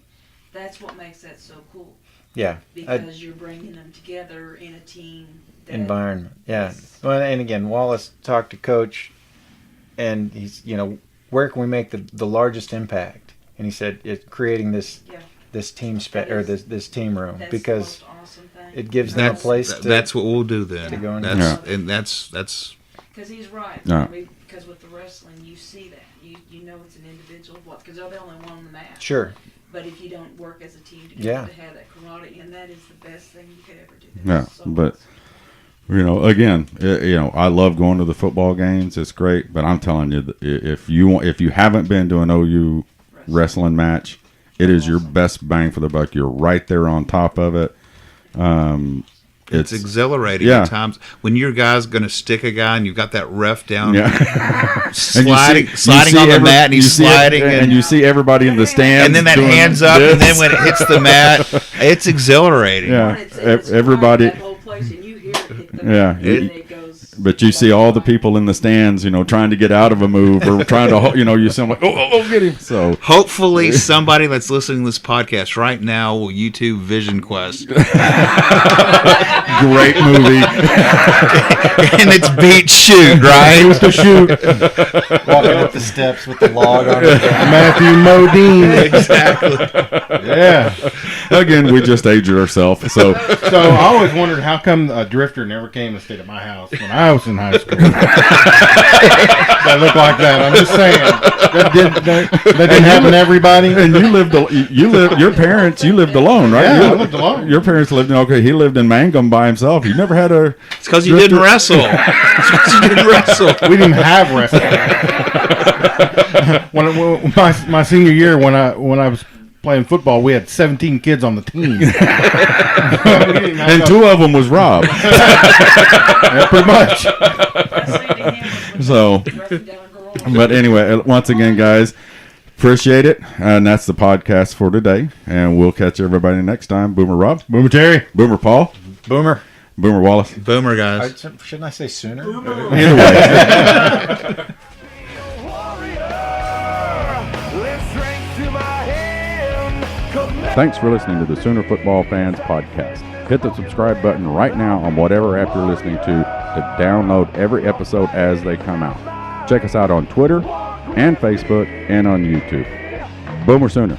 That's what makes that so cool, Yeah. because you're bringing them together in a team. That Environment. Yeah. is- Well, and again, Wallace talked to Coach, and he's, where can we make the largest impact? And he said it's creating this Yeah. team That or is- this team room, That's because the most awesome thing. it gives them a place to. That's what we'll do then. to go in. And that's Because he's right. Yeah. Because with the wrestling, you see that. You know it's an individual, because they're the only one on the mat. Sure. But if you don't work as a team together Yeah. to have that camaraderie, and that is the best thing you could ever do. Yeah, That's so but awesome. again, I love going to the football games. It's great, but I'm telling you, if you haven't been to an OU wrestling match, it is your best bang for the buck. You're right there on top of it. it's exhilarating yeah. at times when your guy's going to stick a guy and you've got that ref down sliding sliding on the mat and he's sliding and you see everybody in the stands, and then that doing hands up, this. and then when it hits the mat, it's exhilarating. Yeah. It's Everybody- that whole place, and you hear it hit the Yeah. mat, and it goes. But you see all the people in the stands, trying to get out of a move or trying to, you see them like, oh, get him. So Hopefully, somebody that's listening to this podcast right now will YouTube Vision Quest, great movie. and it's beat shoot, right? To shoot Walking up the steps with the log on it. Matthew Modine. Exactly. Yeah. Again, we just aged ourselves. So So I always wondered how come a drifter never came and stayed at my house when I was in high school. That looked like that. I'm just saying that didn't happen to everybody. and you lived your parents, you lived alone, right? Yeah, You- I lived alone. Your parents lived he lived in Mangum by himself. You never had a It's because you didn't wrestle. It's because you didn't wrestle. We didn't have wrestling. when my senior year, when I was playing football, we had 17 kids on the team. and two of them was Rob. Yeah, pretty much. So, but anyway, once again, guys, appreciate it. And that's the podcast for today. And we'll catch everybody next time. Boomer Rob. Boomer Terry. Boomer Paul. Boomer. Boomer Wallace. Boomer, guys. Shouldn't I say sooner? Either way. Thanks for listening to the Sooner Football Fans Podcast. Hit the subscribe button right now on whatever app you're listening to download every episode as they come out. Check us out on Twitter and Facebook and on YouTube. Boomer Sooner.